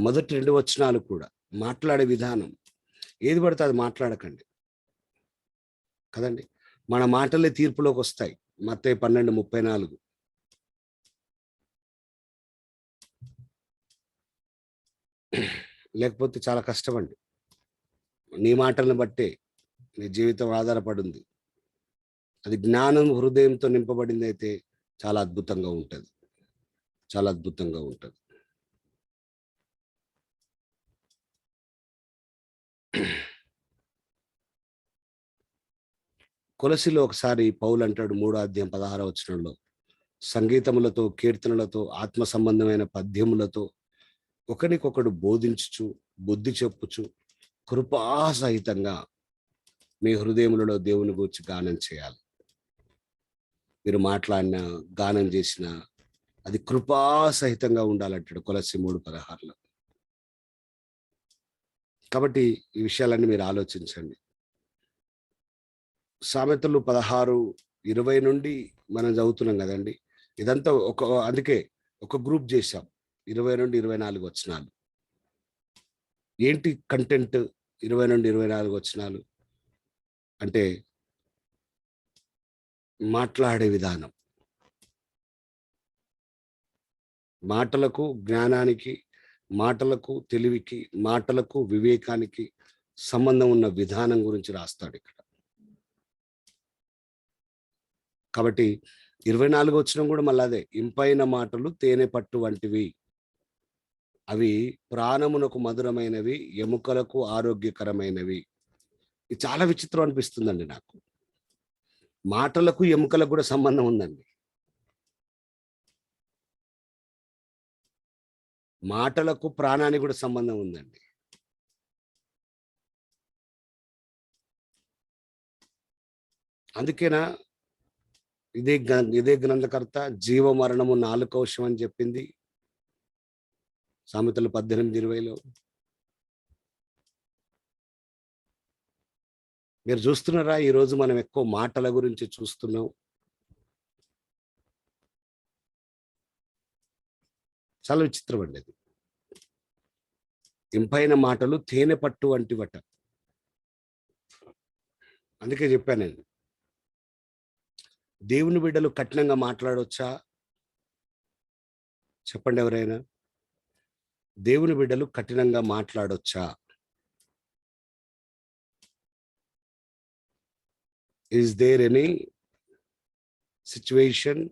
మొదటి 2 వచనాలు కూడా మాట్లాడే విధానం. ఏది పడితే అది మాట్లాడకండి కదండి. మన మాటలే తీర్పులోకి వస్తాయి. మత్తయి 12:34. లేకపోతే చాలా కష్టమండి. నీ మాటలను బట్టే నీ జీవితం ఆధారపడింది. అది జ్ఞానం హృదయంతో నింపబడింది అయితే చాలా అద్భుతంగా ఉంటుంది. చాలా అద్భుతంగా ఉంటుంది. కొలసిలో ఒకసారి పౌలు అంటాడు 3వ అధ్యాయం 16వ వచనంలో, సంగీతములతో, కీర్తనలతో, ఆత్మ సంబంధమైన పద్యములతో ఒకరికొకడు బోధించుచు, బుద్ధి చెప్పుచు, కృపాసహితంగా మీ హృదయములలో దేవుని గూర్చి గానం చేయాలి. మీరు మాట్లాడినా, గానం చేసినా అది కృపాసహితంగా ఉండాలంటాడు కొలస్సీ 3:16లో. కాబట్టి ఈ విషయాలన్నీ మీరు ఆలోచించండి. సామెతలు 16:20 నుండి మనం చదువుతున్నాం కదండి. ఇదంతా అందుకే ఒక గ్రూప్ చేశాం. 20 నుండి 24 వచనాలు. ఏంటి కంటెంట్? 20 నుండి 24 వచనాలు అంటే మాట్లాడే విధానం. మాటలకు జ్ఞానానికి, మాటలకు తెలివికి, మాటలకు వివేకానికి సంబంధం ఉన్న విధానం గురించి రాస్తాడు ఇక్కడ. కాబట్టి 24 వచనం కూడా మళ్ళీ అదే, ఇంపైన మాటలు తేనె పట్టు వంటివి, అవి ప్రాణమునకు మధురమైనవి, ఎముకలకు ఆరోగ్యకరమైనవి. ఇది చాలా విచిత్రం అనిపిస్తుందండి నాకు. మాటలకు ఎముకలకు కూడా సంబంధం ఉందండి. మాటలకు ప్రాణానికి కూడా సంబంధం ఉందండి. అందుకేనా ఇదే గ్రంథకర్త జీవ మరణము నాలుకవశం అని చెప్పింది సామెతలు 18:20లో. మీరు చూస్తున్నారా, ఈరోజు మనం ఎక్కువ మాటల గురించి చూస్తున్నాం. చాలా విచిత్రం అండి అది. ఇంపైన మాటలు తేనె పట్టు వంటివట. అందుకే చెప్పాను నేను, దేవుని బిడ్డలు కఠినంగా మాట్లాడొచ్చా చెప్పండి ఎవరైనా? దేవుని బిడ్డలు కఠినంగా మాట్లాడొచ్చా? Is there any situation?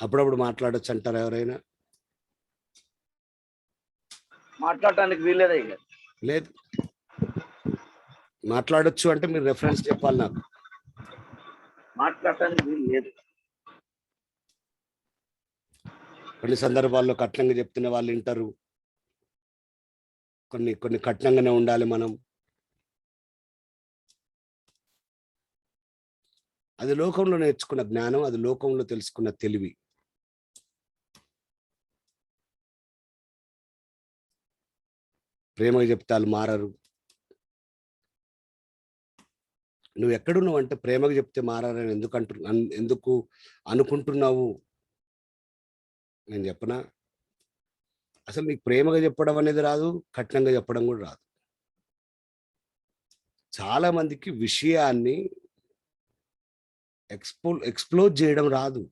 అప్పుడప్పుడు మాట్లాడొచ్చు అంటారా ఎవరైనా? మాట్లాడటానికి వీల్లేదా? ఇక లేదు. మాట్లాడొచ్చు అంటే మీరు రెఫరెన్స్ చెప్పాలి నాకు. మాట్లాడటానికి వీలు లేదు. కొన్ని సందర్భాల్లో కఠినంగా చెప్తున్న వాళ్ళు వింటారు. కొన్ని కఠినంగానే ఉండాలి మనం. అది లోకంలో నేర్చుకున్న జ్ఞానం, అది లోకంలో తెలుసుకున్న తెలివి. ప్రేమగా చెప్తే వాళ్ళు మారరు. నువ్వు ఎక్కడున్నావు అంటే ప్రేమగా చెప్తే మారని ఎందుకు అనుకుంటున్నావు? నేను చెప్పనా? అసలు నీకు ప్రేమగా చెప్పడం అనేది రాదు, కఠినంగా చెప్పడం కూడా రాదు. చాలా మందికి విషయాన్ని ఎక్స్ప్లోర్ చేయడం రాదు.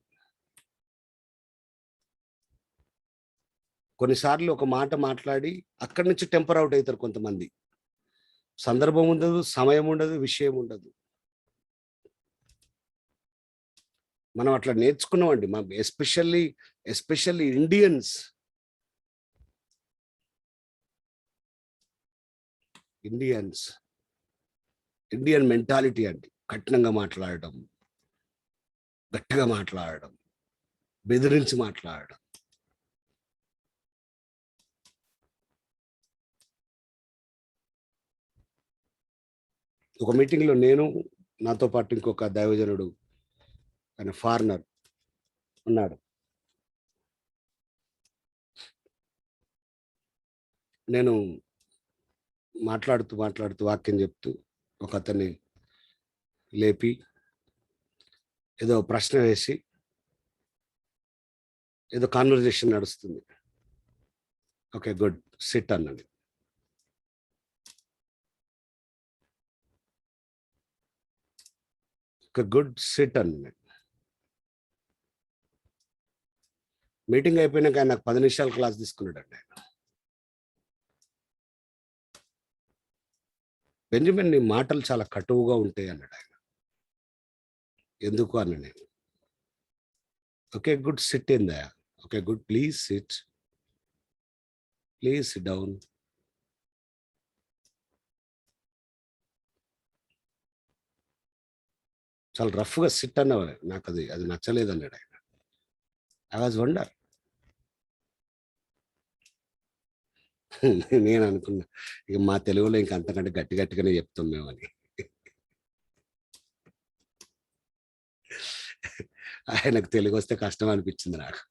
కొన్నిసార్లు ఒక మాట మాట్లాడి అక్కడి నుంచి టెంపర్ అవుట్ అవుతారు కొంతమంది. సందర్భం ఉండదు, సమయం ఉండదు, విషయం ఉండదు. మనం అట్లా నేర్చుకున్నామండి. ఎస్పెషల్లీ ఇండియన్స్ ఇండియన్ మెంటాలిటీ అండి. కఠినంగా మాట్లాడడం, గట్టిగా మాట్లాడడం, బెదిరించి మాట్లాడడం. ఒక మీటింగ్లో నేను, నాతో పాటు ఇంకొక దైవజనుడు, ఆయన ఫారినర్ ఉన్నాడు. నేను మాట్లాడుతూ వాక్యం చెప్తూ ఒక అతన్ని లేపి ఏదో ప్రశ్న వేసి ఏదో కాన్వర్జేషన్ నడుస్తుంది. ఓకే, గుడ్, సిట్ అన్నది. ఒక గుడ్ సిట్ అన్నది. మీటింగ్ అయిపోయినాక ఆయన నాకు 10 నిమిషాలు క్లాస్ తీసుకున్నాడండి. ఆయన, బెంజమిన్, నీ మాటలు చాలా కటువుగా ఉంటాయి అన్నాడు ఆయన. ఎందుకు అన్న నేను. ఓకే గుడ్, సిట్ ఏందా? Okay good, please SIT down. చాలా రఫ్గా సిట్ అన్నవాడు. నాకు అది నచ్చలేదు అన్నాడు ఆయన. I was wonder. నేను అనుకున్నా, ఇక మా తెలుగులో ఇంక అంతకంటే గట్టిగానే చెప్తాం మేమని. ఆయనకు తెలుగు వస్తే కష్టం అనిపించింది నాకు.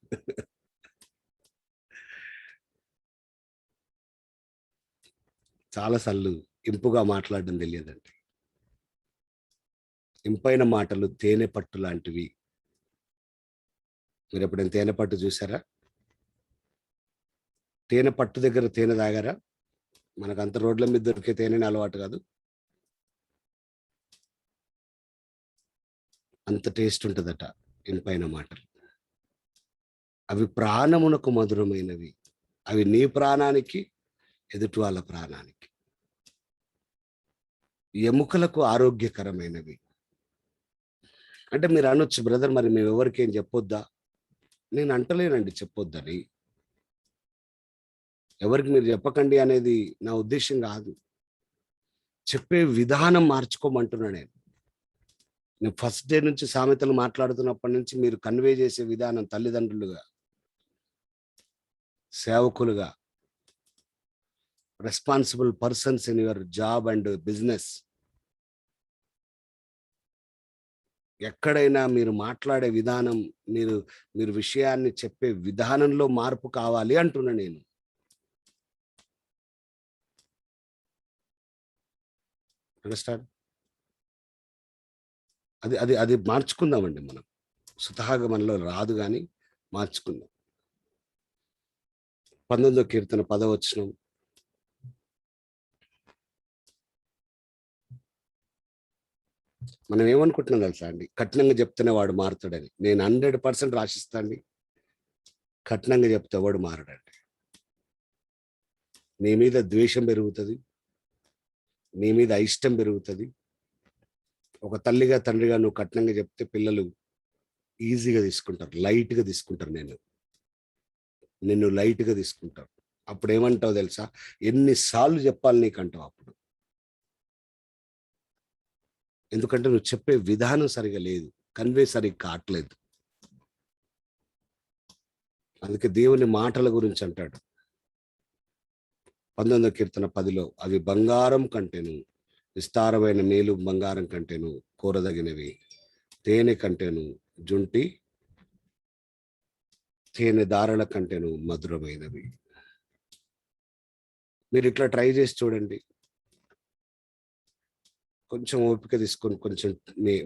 చాలాసార్లు ఇంపుగా మాట్లాడడం తెలియదండి. ఇంపైన మాటలు తేనె పట్టు లాంటివి. మీరు ఎప్పుడైనా తేనె పట్టు చూసారా? తేనె పట్టు దగ్గర తేనె తాగారా? మనకంత రోడ్ల మీద దొరికే తేనెని అలవాటు కాదు. అంత టేస్ట్ ఉంటుందట ఇంపైన మాటలు. అవి ప్రాణమునకు మధురమైనవి. అవి నీ ప్రాణానికి, ఎదుటి వాళ్ళ ప్రాణానికి. ఎముకలకు ఆరోగ్యకరమైనవి. అంటే మీరు అనొచ్చు, బ్రదర్ మరి మేము ఎవరికి ఏం చెప్పొద్దా? నేను అంటలేనండి చెప్పొద్దని. ఎవరికి మీరు చెప్పకండి అనేది నా ఉద్దేశం కాదు. చెప్పే విధానం మార్చుకోమంటున్నా నేను. ఫస్ట్ డే నుంచి సామెతలు మాట్లాడుతున్నప్పటి నుంచి మీరు కన్వే చేసే విధానం, తల్లిదండ్రులుగా, సేవకులుగా, responsible persons in your job and business, ఎక్కడైనా మీరు మాట్లాడే విధానం, మీరు విషయాన్ని చెప్పే విధానంలో మార్పు కావాలి అంటున్నా నేను. అండర్స్టాండ్? అది మార్చుకుందామండి మనం. స్వతహాగా మనలో రాదు, కానీ మార్చుకుందాం. 19వ కీర్తన 10వ వచనం. మనం ఏమనుకుంటున్నాం తెలుసా అండి? కఠినంగా చెప్తేనే వాడు మారుతాడని. నేను 100% రాసిస్తాండి, కఠినంగా చెప్తే వాడు మారడండి. నీ మీద ద్వేషం పెరుగుతుంది, నీ మీద అయిష్టం పెరుగుతుంది. ఒక తల్లిగా, తండ్రిగా నువ్వు కఠినంగా చెప్తే పిల్లలు ఈజీగా తీసుకుంటారు, లైట్గా తీసుకుంటారు. నిన్ను లైట్గా తీసుకుంటారు. అప్పుడు ఏమంటావు తెలుసా? ఎన్నిసార్లు చెప్పాలి నీకంటావు అప్పుడు. ఎందుకంటే నువ్వు చెప్పే విధానం సరిగా లేదు, కన్వే సరిగ్గా కావట్లేదు. అందుకే దేవుని మాటల గురించి అంటాడు 19వ కీర్తన 10లో, అవి బంగారం కంటేను విస్తారమైన మేలు, బంగారం కంటేను కోరదగినవి, తేనె కంటేను జుంటి, తేనె దారల కంటేను మధురమైనవి. మీరు ఇట్లా ట్రై చేసి చూడండి. కొంచెం ఓపిక తీసుకొని కొంచెం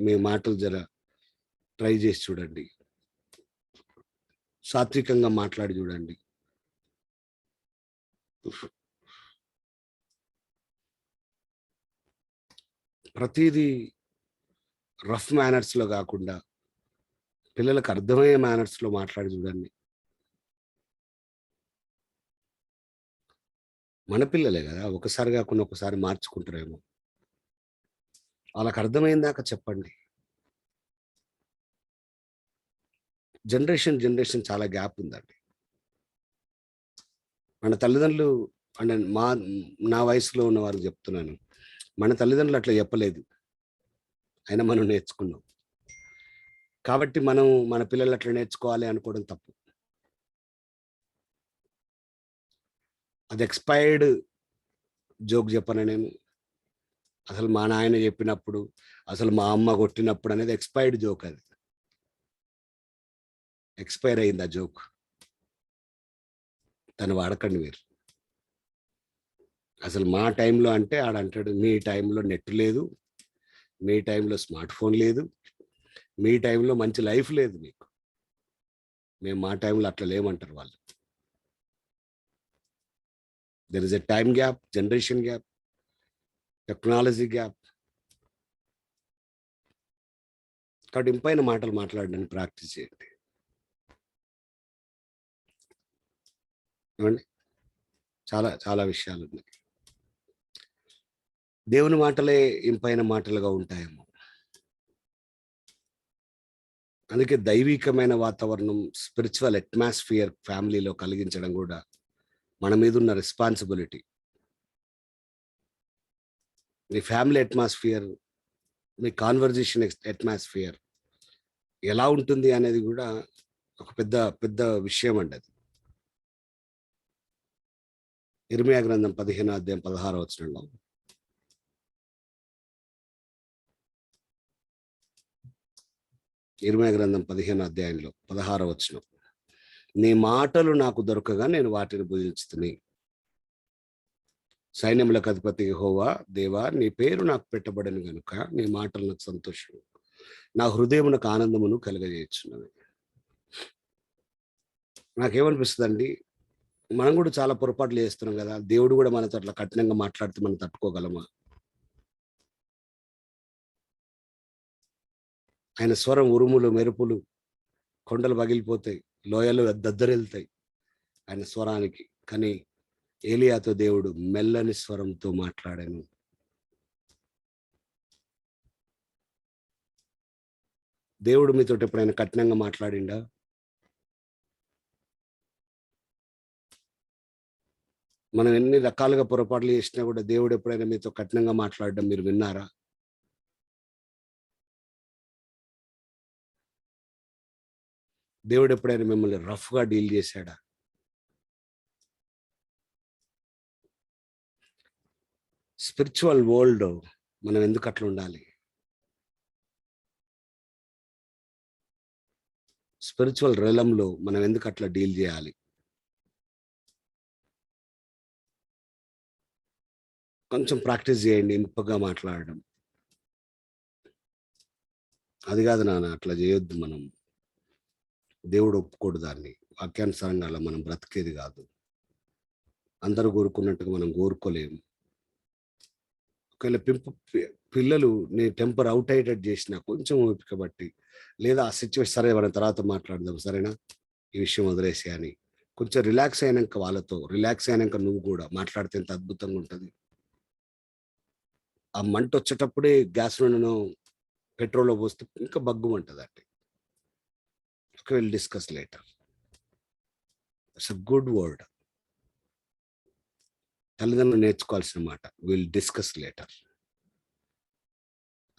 మీ మాటలు జర ట్రై చేసి చూడండి. సాత్వికంగా మాట్లాడి చూడండి. ప్రతిదీ రఫ్ మేనర్స్లో కాకుండా పిల్లలకు అర్థమయ్యే మేనర్స్లో మాట్లాడి చూడండి. మన పిల్లలే కదా, ఒకసారి కాకుండా ఒకసారి మార్చుకుంటారేమో. వాళ్ళకి అర్థమైన దాకా చెప్పండి. జనరేషన్ చాలా గ్యాప్ ఉందండి. మన తల్లిదండ్రులు అంటే నా వయసులో ఉన్న వారికి చెప్తున్నాను, మన తల్లిదండ్రులు అట్లా చెప్పలేదు, అయినా మనం నేర్చుకున్నాం. కాబట్టి మనం మన పిల్లలు అట్లా నేర్చుకోవాలి అనుకోవడం తప్పు. అది ఎక్స్పైర్డ్ జోక్ చెప్పను నేను. అసలు మా నాయన చెప్పినప్పుడు, అసలు మా అమ్మ కొట్టినప్పుడు అనేది ఎక్స్పైర్డ్ జోక్. అది ఎక్స్పైర్ అయింది ఆ జోక్. తను వాడకండి మీరు. అసలు మా టైంలో అంటే ఆడంటాడు, మీ టైంలో నెట్ లేదు, మీ టైంలో స్మార్ట్ ఫోన్ లేదు, మీ టైంలో మంచి లైఫ్ లేదు మీకు, మేము మా టైంలో అట్లా లేమంటారు వాళ్ళు. There is a time gap, generation gap, technology gap. కాబట్టి ఇంపైన మాటలు మాట్లాడడానికి ప్రాక్టీస్ చేయండి. ఏమండి? చాలా చాలా విషయాలు ఉన్నాయి. దేవుని మాటలే ఇంపైన మాటలుగా ఉంటాయేమో. అందుకే దైవికమైన వాతావరణం, స్పిరిచువల్ అట్మాస్ఫియర్ ఫ్యామిలీలో కలిగించడం కూడా మన మీద ఉన్న రెస్పాన్సిబిలిటీ. మీ ఫ్యామిలీ అట్మాస్ఫియర్, మీ కాన్వర్జేషన్ అట్మాస్ఫియర్ ఎలా ఉంటుంది అనేది కూడా ఒక పెద్ద పెద్ద విషయం అండి అది. ఇర్మియా గ్రంథం 15:16 ఇర్మియా గ్రంథం 15:16 నీ మాటలు నాకు దొరకగా నేను వాటిని భుజించుతుని. సైన్యములకు అధిపతి యెహోవా దేవా, నీ పేరు నాకు పెట్టబడను గనుక నీ మాటలు నాకు సంతోషం, నా హృదయమునకు ఆనందమును కలుగజేయుచున్నవి. నాకేమనిపిస్తుందండి, మనం కూడా చాలా పొరపాట్లు చేస్తున్నాం కదా. దేవుడు కూడా మనతో అట్లా కఠినంగా మాట్లాడితే మనం తట్టుకోగలమా? ఆయన స్వరం ఉరుములు, మెరుపులు, కొండలు పగిలిపోతాయి, లోయలు దద్దరెళ్తాయి ఆయన స్వరానికి. కానీ ఏలియాతో దేవుడు మెల్లని స్వరంతో మాట్లాడాను. దేవుడు మీతో ఎప్పుడైనా కఠినంగా మాట్లాడిండా? మనం ఎన్ని రకాలుగా పొరపాట్లు చేసినా కూడా దేవుడు ఎప్పుడైనా మీతో కఠినంగా మాట్లాడడం మీరు విన్నారా? దేవుడు ఎప్పుడైనా మిమ్మల్ని రఫ్గా డీల్ చేశాడా? స్పిరిచువల్ వరల్డ్ మనం ఎందుకు అట్లా ఉండాలి? స్పిరిచువల్ రెలంలో మనం ఎందుకు అట్లా డీల్ చేయాలి? కొంచెం ప్రాక్టీస్ చేయండి ఇంపగా మాట్లాడడం. అది కాదు నాన్న, అట్లా చేయొద్దు మనం. దేవుడు ఒప్పుకోడు దాన్ని. వాక్యానుసారంగా అలా మనం బ్రతికేది కాదు. అందరూ కోరుకున్నట్టుగా మనం కోరుకోలేము. ఒకవేళ పిల్లలు నీ టెంపర్ అవుట్ అయ్యేటట్టు చేసిన కొంచెం ఓపిక బట్టి, లేదా ఆ సిచ్యువేషన్ సరే మనం తర్వాత మాట్లాడదాం, సరేనా, ఈ విషయం వదిలేసి అని కొంచెం రిలాక్స్ అయినాక వాళ్ళతో, రిలాక్స్ అయినాక నువ్వు కూడా మాట్లాడితే ఎంత అద్భుతంగా ఉంటుంది. ఆ మంట వచ్చేటప్పుడే గ్యాస్ నూనెను పెట్రోల్లో పోస్తే ఇంకా బగ్గుమంటుంది అంటే. Will discuss later. It's a good word. తల్లిదండ్రులు నేర్చుకోవాల్సిన మాట. విల్ డిస్కస్ లేటర్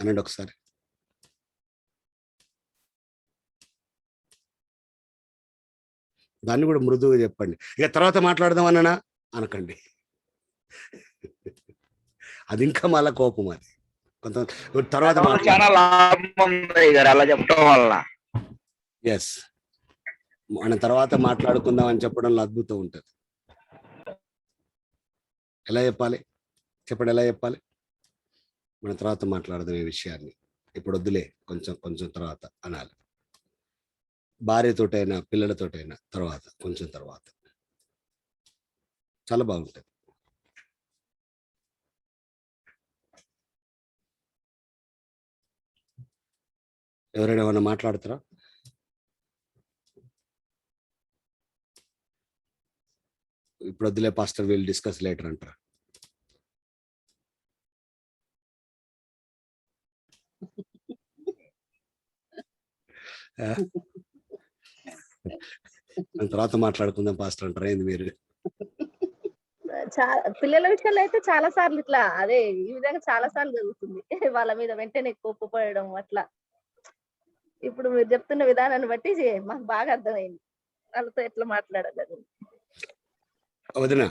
అనండి ఒకసారి. దాన్ని కూడా మృదువుగా చెప్పండి. ఇక తర్వాత మాట్లాడదాం అన్ననా అనకండి. అది ఇంకా మళ్ళా కోపం. అది కొంత తర్వాత చాలా లాభం ఉంది అలా చెప్పడం వల్ల. ఎస్, మన తర్వాత మాట్లాడుకుందాం అని చెప్పడంలో అద్భుతం ఉంటుంది. ఎలా చెప్పాలి చెప్పండి, ఎలా చెప్పాలి? మన తర్వాత మాట్లాడదాం ఈ విషయాన్ని, ఇప్పుడు వద్దులే, కొంచెం కొంచెం తర్వాత అనాలి. భార్యతోటైనా పిల్లలతోటైనా తర్వాత, కొంచెం తర్వాత. చాలా బాగుంటుంది. ఎవరైనా ఏమైనా మాట్లాడతారా? ఇప్పుడు వద్దులే పాస్టర్, విల్ డిస్కస్ లేటర్ అంటారా? తర్వాత మాట్లాడుకుందాం పాస్టర్ అంటారా ఏంది మీరు? పిల్లల విషయంలో అయితే చాలా సార్లు ఇట్లా అదే ఈ విధంగా చాలా సార్లు జరుగుతుంది. వాళ్ళ మీద వెంటనే కోప్పపడడం అట్లా. ఇప్పుడు మీరు చెప్తున్న విధానాన్ని బట్టి మాకు బాగా అర్థమైంది. వాళ్ళతో ఎట్లా మాట్లాడాలని. వదిన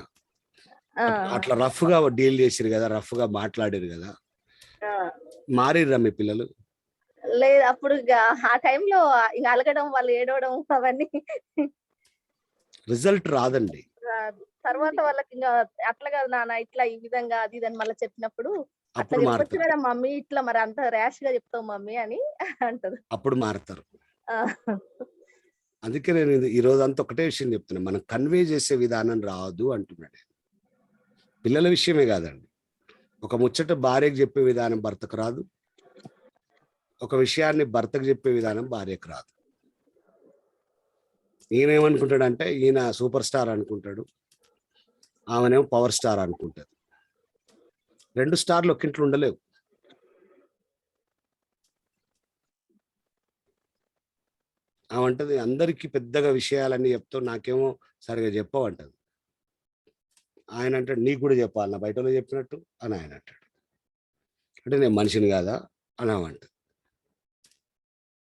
ఆ! అట్లా రఫ్ గా డీల్ చేసిరు కదా, రఫ్ గా మాట్లాడారు కదా, ఆ! మారిర్రా మీ పిల్లలు? లేదు అప్పుడు ఆ టైంలో ఇంక అలగడం, వాళ్ళు ఏడవడం అవన్నీ రిజల్ట్ రాదండి. రాదు. తర్వాత వాళ్ళకింక అట్లా కాదు నాన్న ఇట్లా ఈ విధంగా అది ఇది అని మళ్ళా చెప్పినప్పుడు, అట్లా అప్పుడు చెప్పొచ్చు మారుతారు. కదా మమ్మీ ఇట్లా మరి అంత ర్యాష్‌గా చెప్తావు మమ్మీ అని అంటది. అప్పుడు మారుతారు. ఆ! అందుకే నేను ఈ రోజంతా ఒకటే విషయం చెప్తున్నా, మనం కన్వే చేసే విధానం రాదు అంటున్నాడు. పిల్లల విషయమే కాదండి, ఒక ముచ్చట భార్యకు చెప్పే విధానం భర్తకు రాదు, ఒక విషయాన్ని భర్తకు చెప్పే విధానం భార్యకు రాదు. ఈయనేమనుకుంటాడంటే ఈయన సూపర్ స్టార్ అనుకుంటాడు, ఆమెనేమో పవర్ స్టార్ అనుకుంటాడు. 2 స్టార్లు ఒక ఇంట్లో ఉండలేవు. ఆమంటది అందరికీ పెద్దగా విషయాలన్నీ చెప్తావు, నాకేమో సరిగా చెప్పవు అంటది. ఆయన అంటాడు నీకు కూడా చెప్పాలి నా బయట చెప్పినట్టు అని ఆయన అంటాడు. అంటే నేను మనిషిని కాదా అని ఆమంటది.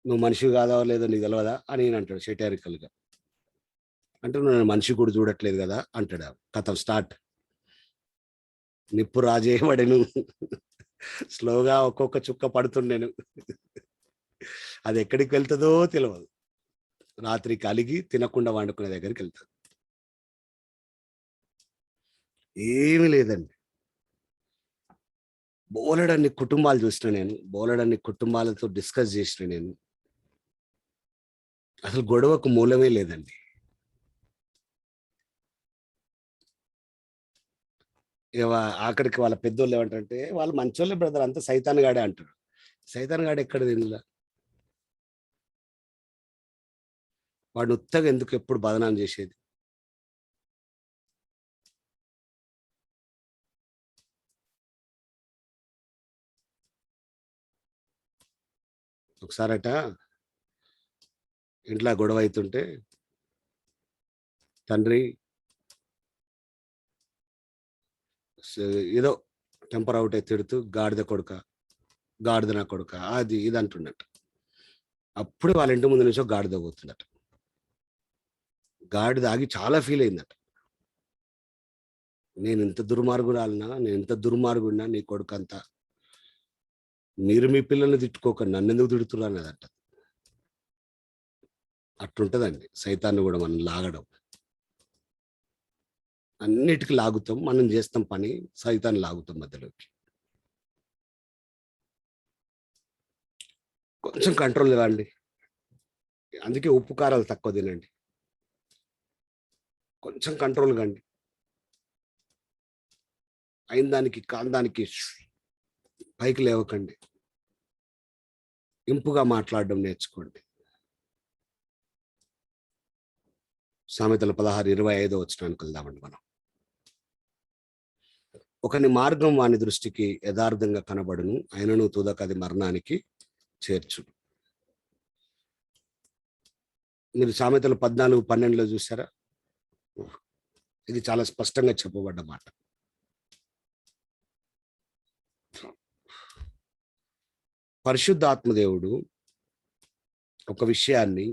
నువ్వు మనిషి కాదా లేదో నీకు తెలియదా అని ఈయన అంటాడు సెటారికల్గా. అంటే నువ్వు మనిషి కూడా చూడట్లేదు కదా అంటాడు. కథం స్టార్ట్. నిప్పు రాజేయబడెను, స్లోగా ఒక్కొక్క చుక్క పడుతుండెను, అది ఎక్కడికి వెళ్తుందో తెలియదు, రాత్రి కలిగి తినకుండా వండుకునే దగ్గరికి వెళ్తుంది. ఏమీ లేదండి. బోలెడన్ని కుటుంబాలు చూసిన నేను, బోలెడన్ని కుటుంబాలతో డిస్కస్ చేసిన నేను, అసలు గొడవకు మూలమే లేదండి. ఆఖరికి వాళ్ళ పెద్దోళ్ళు ఏమంటారంటే వాళ్ళు మంచోళ్ళే బ్రదర్, అంతా సైతాన్ గాడే అంటారు. సైతాన్ గాడు ఎక్కడ దీనిలో? వాడు ఉత్తగా ఎందుకు ఎప్పుడు బదనాం చేసేది? ఒకసారట ఇంట్లో గొడవ అవుతుంటే తండ్రి ఏదో టెంపర్ అవుట్ అయి తిడుతూ గాడిద కొడుక, గాడిద నా కొడుక, అది ఇది అంటున్నట్టు. అప్పుడు వాళ్ళ ఇంటి ముందు నుంచో గాడిద పోతుందట. గాడిద ఆగి చాలా ఫీల్ అయిందట. నేను ఇంత దుర్మార్గురాలనా, నేను ఇంత దుర్మార్గుడినా, నీ కొడుకు అంతా, మీరు మీ పిల్లల్ని తిట్టుకోక నన్నెందుకు తిడుతున్నారు అన్నదట. అట్లుంటదండి సైతాన్ని కూడా మనం లాగడం. అన్నిటికీ లాగుతాం, మనం చేస్తాం పని, సైతాన్ని లాగుతాం మధ్యలోకి. కొంచెం కంట్రోల్ కాండి. అందుకే ఉప్పు కారాలు తక్కువ తినండి, కొంచెం కంట్రోల్ కండి. అయిన దానికి కాందానికి పైకి లేవకండి, ఇంపుగా మాట్లాడడం నేర్చుకోండి. సామెతలు 16:25 వచనానికి వెళ్దామండి మనం. ఒకని మార్గం వాని దృష్టికి యథార్థంగా కనబడును, ఆయనను తుదకది మరణానికి చేర్చు. మీరు సామెతలు 14:12 చూసారా? ఇది చాలా స్పష్టంగా చెప్పబడ్డ మాట. పరిశుద్ధాత్మదేవుడు ఒక విషయాన్ని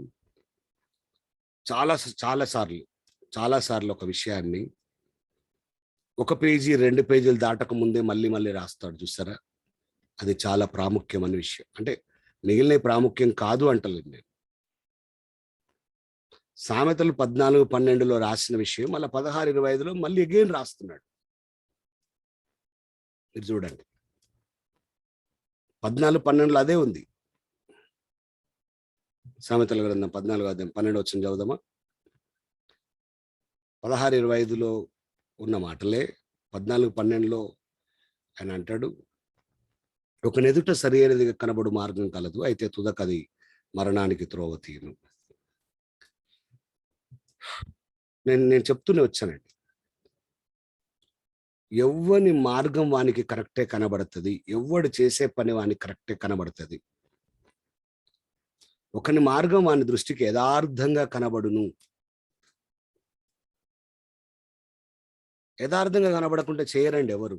చాలా చాలా సార్లు ఒక విషయాన్ని 1 పేజీ 2 పేజీలు దాటక ముందే మళ్ళీ మళ్ళీ రాస్తాడు చూసారా? అది చాలా ప్రాముఖ్యమైన విషయం. అంటే మిగిలిన ప్రాముఖ్యం కాదు అంటలేదు నేను. సామెతలు 14:12 రాసిన విషయం మళ్ళీ 16:25 మళ్ళీ అగైన్ రాస్తున్నాడు. మీరు చూడండి, 14:12 అదే ఉంది. సామెతల గ్రంథం 14:12 వచ్చిన చదువుదామా? 16:25 ఉన్న మాటలే 14:12 ఆయన అంటాడు, ఒకనెదుట సరి అయినదిగా కనబడు మార్గం కలదు, అయితే తుదకది మరణానికి త్రోవ తీయును. నేను చెప్తూనే వచ్చానండి, ఎవ్వని మార్గం వానికి కరెక్టే కనబడుతుంది, ఎవ్వడు చేసే పని వానికి కరెక్టే కనబడుతుంది. ఒకని మార్గం వాని దృష్టికి యథార్థంగా కనబడును. యథార్థంగా కనబడకుండా చేయరండి ఎవరు.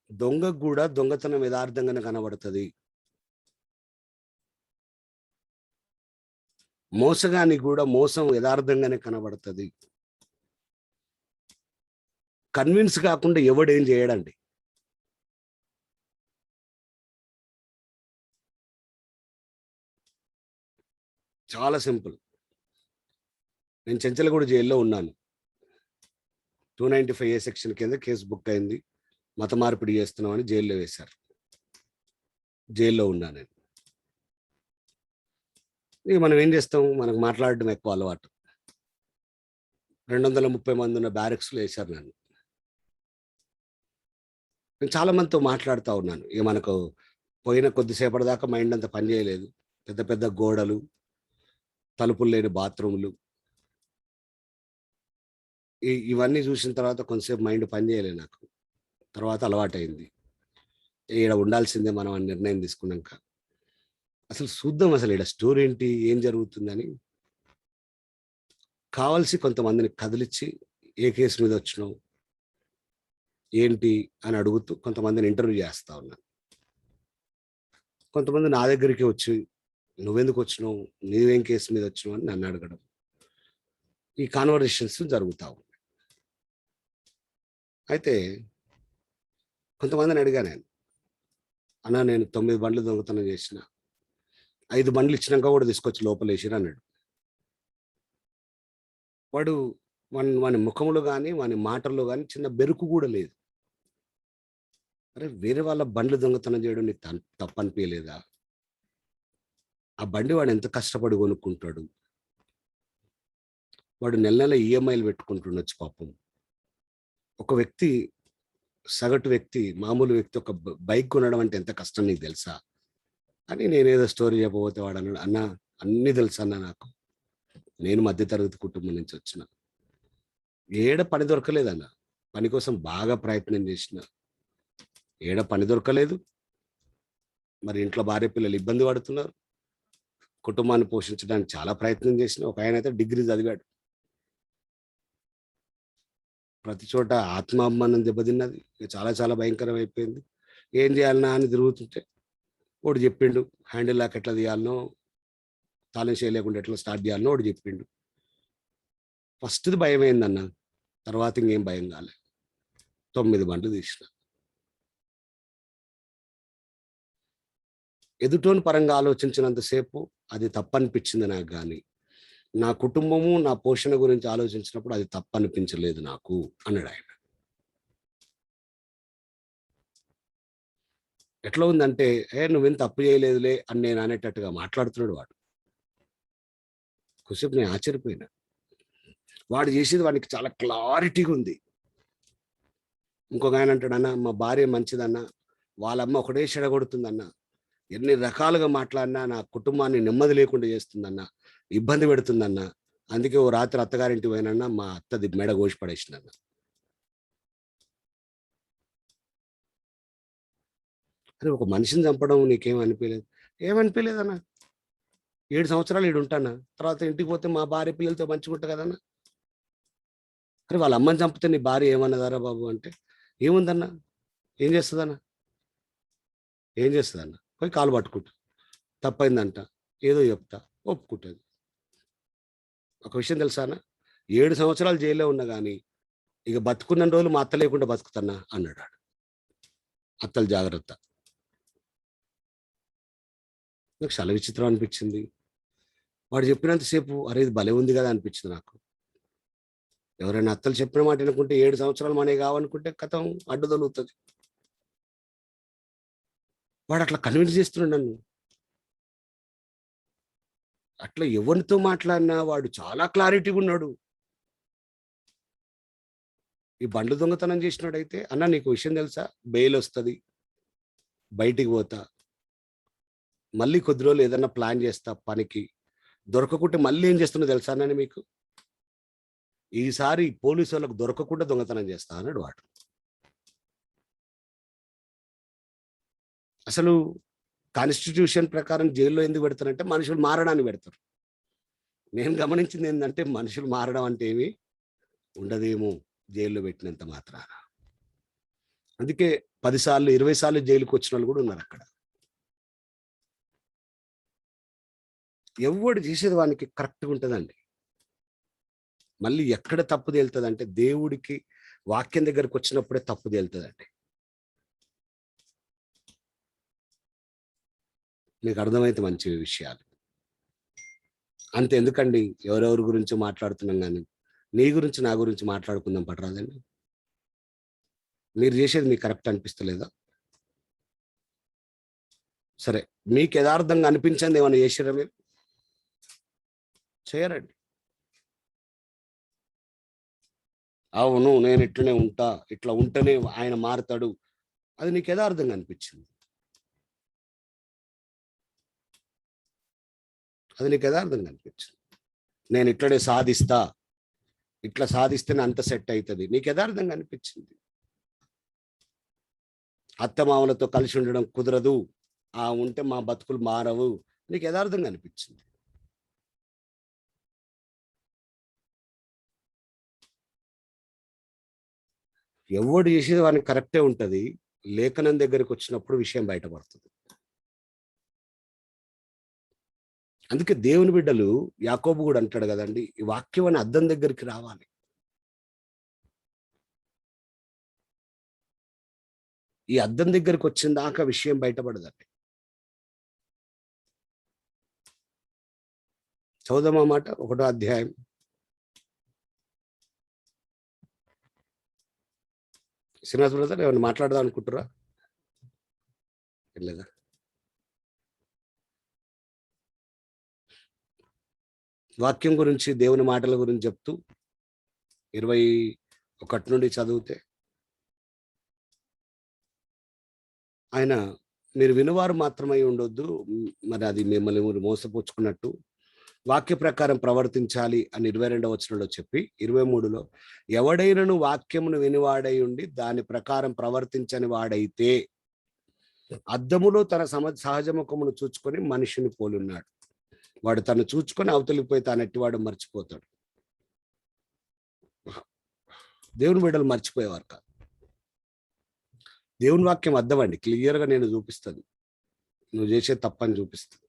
దొంగకు కూడా దొంగతనం యథార్థంగానే కనబడుతుంది. మోసగానికి కూడా మోసం యథార్థంగానే కనబడుతుంది. కన్విన్స్ కాకుండా ఎవడేం చేయడండి. చాలా సింపుల్. నేను చెంచలగూడ జైల్లో ఉన్నాను. 295A సెక్షన్ కింద కేసు బుక్ అయింది. మత మార్పిడి చేస్తున్నామని జైల్లో వేశారు. జైల్లో ఉన్నా నేను. ఇక మనం ఏం చేస్తాం, మనకు మాట్లాడడం ఎక్కువ అలవాటు. 230 మంది ఉన్న బ్యారెక్స్లో వేశారు నన్ను. నేను చాలా మందితో మాట్లాడుతూ ఉన్నాను. ఇక మనకు పోయిన కొద్దిసేపటి దాకా మైండ్ అంతా పనిచేయలేదు. పెద్ద పెద్ద గోడలు, తలుపులు లేని బాత్రూములు, ఇవన్నీ చూసిన తర్వాత కొంతసేపు మైండ్ పనిచేయలేదు నాకు. తర్వాత అలవాటైంది. ఈడ ఉండాల్సిందే మనం అని నిర్ణయం తీసుకున్నాక అసలు చూద్దాం, అసలు ఈడ స్టోరీ ఏంటి, ఏం జరుగుతుందని కావాల్సి కొంతమందిని కదిలిచ్చి ఏ కేసు మీద వచ్చినావు ఏంటి అని అడుగుతూ కొంతమందిని ఇంటర్వ్యూ చేస్తా ఉన్నాను. కొంతమంది నా దగ్గరికి వచ్చి నువ్వెందుకు వచ్చినావు, నీవేం కేసు మీద వచ్చినావు అని నన్ను అడగడం, ఈ కాన్వర్సేషన్స్ జరుగుతూ ఉన్నాయి. అయితే కొంతమందిని అడిగా నేను, అన్నా నేను 9 బండ్లు దొంగతనం చేసిన, 5 బండ్లు ఇచ్చినాక కూడా తీసుకొచ్చి లోపల వేసిరు అన్నాడు. వాడు వాని ముఖంలో కానీ వాని మాటల్లో కానీ చిన్న బెరుకు కూడా లేదు. అరే వేరే వాళ్ళ బండ్లు దొంగతనం చేయడం నీకు తప్పనిపించలేదా? ఆ బండి వాడు ఎంత కష్టపడి కొనుక్కుంటాడు. వాడు నెల నెల ఈఎంఐలు పెట్టుకుంటుండొచ్చు పాపం. ఒక వ్యక్తి, సగటు వ్యక్తి, మామూలు వ్యక్తి ఒక బైక్ కొనడం అంటే ఎంత కష్టం నీకు తెలుసా అని నేనేదో స్టోరీ చెప్పబోతే వాడు అన్నాడు, అన్న అన్నీ తెలుసు అన్న నాకు, నేను మధ్యతరగతి కుటుంబం నుంచి వచ్చిన, ఏడ పని దొరకలేదన్న, పని కోసం బాగా ప్రయత్నం చేసిన, ఏడ పని దొరకలేదు. మరి ఇంట్లో భార్య పిల్లలు ఇబ్బంది పడుతున్నారు, కుటుంబాన్ని పోషించడానికి చాలా ప్రయత్నం చేసిన. ఒక ఆయన అయితే డిగ్రీ చదివాడు, ప్రతి చోట ఆత్మాభిమానం దెబ్బతిన్నది, చాలా చాలా భయంకరం అయిపోయింది. ఏం చేయాలన్నా అని తిరుగుతుంటే వాడు చెప్పిండు, హ్యాండిల్ లాక్ ఎట్లా తీయాలనో, తాళం చేయలేకుండా ఎట్లా స్టార్ట్ చేయాలనో వాడు చెప్పిండు. ఫస్ట్ది భయం అయిందన్న, తర్వాత ఇంకేం భయం కాలే. 9 బండ్లు తీసిన. ఎదుటోని పరంగా ఆలోచించినంతసేపు అది తప్పనిపించింది నాకు, కానీ నా కుటుంబము నా పోషణ గురించి ఆలోచించినప్పుడు అది తప్పనిపించలేదు నాకు అన్నాడు ఆయన. ఎట్లా ఉందంటే, నువ్వేం తప్పు చేయలేదులే అని నేను అనేటట్టుగా మాట్లాడుతున్నాడు వాడు. కొద్దిసేపు నేను ఆశ్చర్యపోయినా. వాడు చేసేది వాడికి చాలా క్లారిటీగా ఉంది. ఇంకొక ఆయన అంటాడు, అన్న మా భార్య మంచిదన్న, వాళ్ళమ్మ ఒకటే చెడగొడుతుందన్న, ఎన్ని రకాలుగా మాట్లాడినా నా కుటుంబాన్ని నెమ్మది లేకుండా చేస్తుందన్న, ఇబ్బంది పెడుతుందన్న, అందుకే ఓ రాత్రి అత్తగారింటికి పోయినన్నా మా అత్తది మెడ కోసి పడేసిందన్న. అరే ఒక మనిషిని చంపడం నీకేం అనిపించలేదు? ఏమనిపించలేదన్న, 7 సంవత్సరాలు ఈడు ఉంటానా, తర్వాత ఇంటికి పోతే మా భార్య పిల్లలతో మంచిగా ఉంటా కదన్నా. అరే వాళ్ళ అమ్మని చంపితే నీ భార్య ఏమన్నదారా బాబు అంటే, ఏముందన్న, ఏం చేస్తుందన్న, ఏం చేస్తుందన్న, పోయి కాలు పట్టుకుంటా, తప్పైందంట ఏదో చెప్తా, ఒప్పుకుంటుంది. ఒక విషయం తెలుసా అన్న, 7 సంవత్సరాలు జైల్లో ఉన్నా కానీ ఇక బతుకున్న రోజులు మా అత్త లేకుండా బతుకుతున్నా అన్నాడు. అత్తలు జాగ్రత్త. నాకు చాలా విచిత్రం అనిపించింది. వాడు చెప్పినంతసేపు అరే ఇది భలే ఉంది కదా అనిపించింది నాకు. ఎవరైనా అత్తలు చెప్పిన మాట అనుకుంటే 7 సంవత్సరాలు మనే కావనుకుంటే కథం అడ్డుదలుగుతుంది. వాడు అట్లా కన్విన్స్ చేస్తున్నాడు నన్ను. అట్లా ఎవరితో మాట్లాడినా వాడు చాలా క్లారిటీగా ఉన్నాడు. ఈ బండ్లు దొంగతనం చేసినాడైతే, అన్న నీకు విషయం తెలుసా, బెయిల్ వస్తుంది, బయటికి పోతా, మళ్ళీ కొద్ది రోజులు ఏదన్నా ప్లాన్ చేస్తా, పనికి దొరకకుంటే మళ్ళీ ఏం చేస్తున్నా తెలుసా అన్న మీకు, ఈసారి పోలీసు వాళ్ళకు దొరకకుండా దొంగతనం చేస్తా అన్నాడు వాడు. అసలు కాన్స్టిట్యూషన్ ప్రకారం జైల్లో ఎందుకు పెడతారంటే మనుషులు మారడానికి పెడతారు. నేను గమనించింది ఏంటంటే మనుషులు మారడం అంటే ఏమి ఉండదేమో జైల్లో పెట్టినంత మాత్రాన. అందుకే 10 సార్లు 20 సార్లు జైలుకి వచ్చిన వాళ్ళు కూడా ఉన్నారు అక్కడ. ఎవడు చేసేది వానికి కరెక్ట్గా ఉంటుందండి. మళ్ళీ ఎక్కడ తప్పు తేలుతుందంటే దేవుడికి వాక్యం దగ్గరకు వచ్చినప్పుడే తప్పు తేలుతుందండి. మీకు అర్థమైతే మంచి విషయాలు. అంతే ఎందుకండి ఎవరెవరి గురించి మాట్లాడుతున్నాం, కానీ నీ గురించి నా గురించి మాట్లాడుకుందాం పట్టరాదండి. మీరు చేసేది మీకు కరెక్ట్ అనిపిస్తలేదా? సరే, మీకు యథార్థంగా అనిపించింది ఏమైనా చేసారా? మీరు చేయరండి. అవును నేను ఇట్లనే ఉంటా, ఇట్లా ఉంటేనే ఆయన మారుతాడు, అది నీకు యథార్థంగా అనిపించింది, అది నీకు యథార్థంగా అనిపించింది. నేను ఇట్లనే సాధిస్తా, ఇట్లా సాధిస్తేనే అంత సెట్ అవుతుంది, నీకు యథార్థంగా అనిపించింది. అత్తమామలతో కలిసి ఉండడం కుదరదు, ఉంటే మా బతుకులు మారవు, నీకు యథార్థంగా అనిపించింది. ఎవడు చేసేది వానికి కరెక్టే ఉంటుంది. లేఖనం దగ్గరికి వచ్చినప్పుడు విషయం బయటపడుతుంది. అందుకే దేవుని బిడ్డలు యాకోబు కూడా అంటాడు కదండి, ఈ వాక్యం అని అద్దం దగ్గరికి రావాలి. ఈ అద్దం దగ్గరికి వచ్చిన దాకా విషయం బయటపడదండి. చదువుదామా మాట 1వ అధ్యాయం. శ్రీనివాస్ బ్రదర్ ఏమైనా మాట్లాడదాం అనుకుంటారా? లేదా? వాక్యం గురించి, దేవుని మాటల గురించి చెప్తూ 21 నుండి చదివితే, ఆయన మీరు వినువారు మాత్రమై ఉండొద్దు, మరి అది మిమ్మల్ని మీరు మోసపుచ్చుకున్నట్టు, వాక్య ప్రకారం ప్రవర్తించాలి అని 22వ వచనంలో చెప్పి 23లో ఎవడైనను వాక్యమును వినివాడై ఉండి దాని ప్రకారం ప్రవర్తించని వాడైతే అద్దములో తన సహజ ముఖమును చూచుకొని మనిషిని పోలున్నాడు. వాడు తను చూచుకొని అవతలిపోయి తానెట్టివాడు మర్చిపోతాడు. దేవుని బిడ్డలు మర్చిపోయేవారు కాదు. దేవుని వాక్యం అద్దమండి, క్లియర్గా నేను చూపిస్తాను, నువ్వు చేసే తప్పని చూపిస్తాను.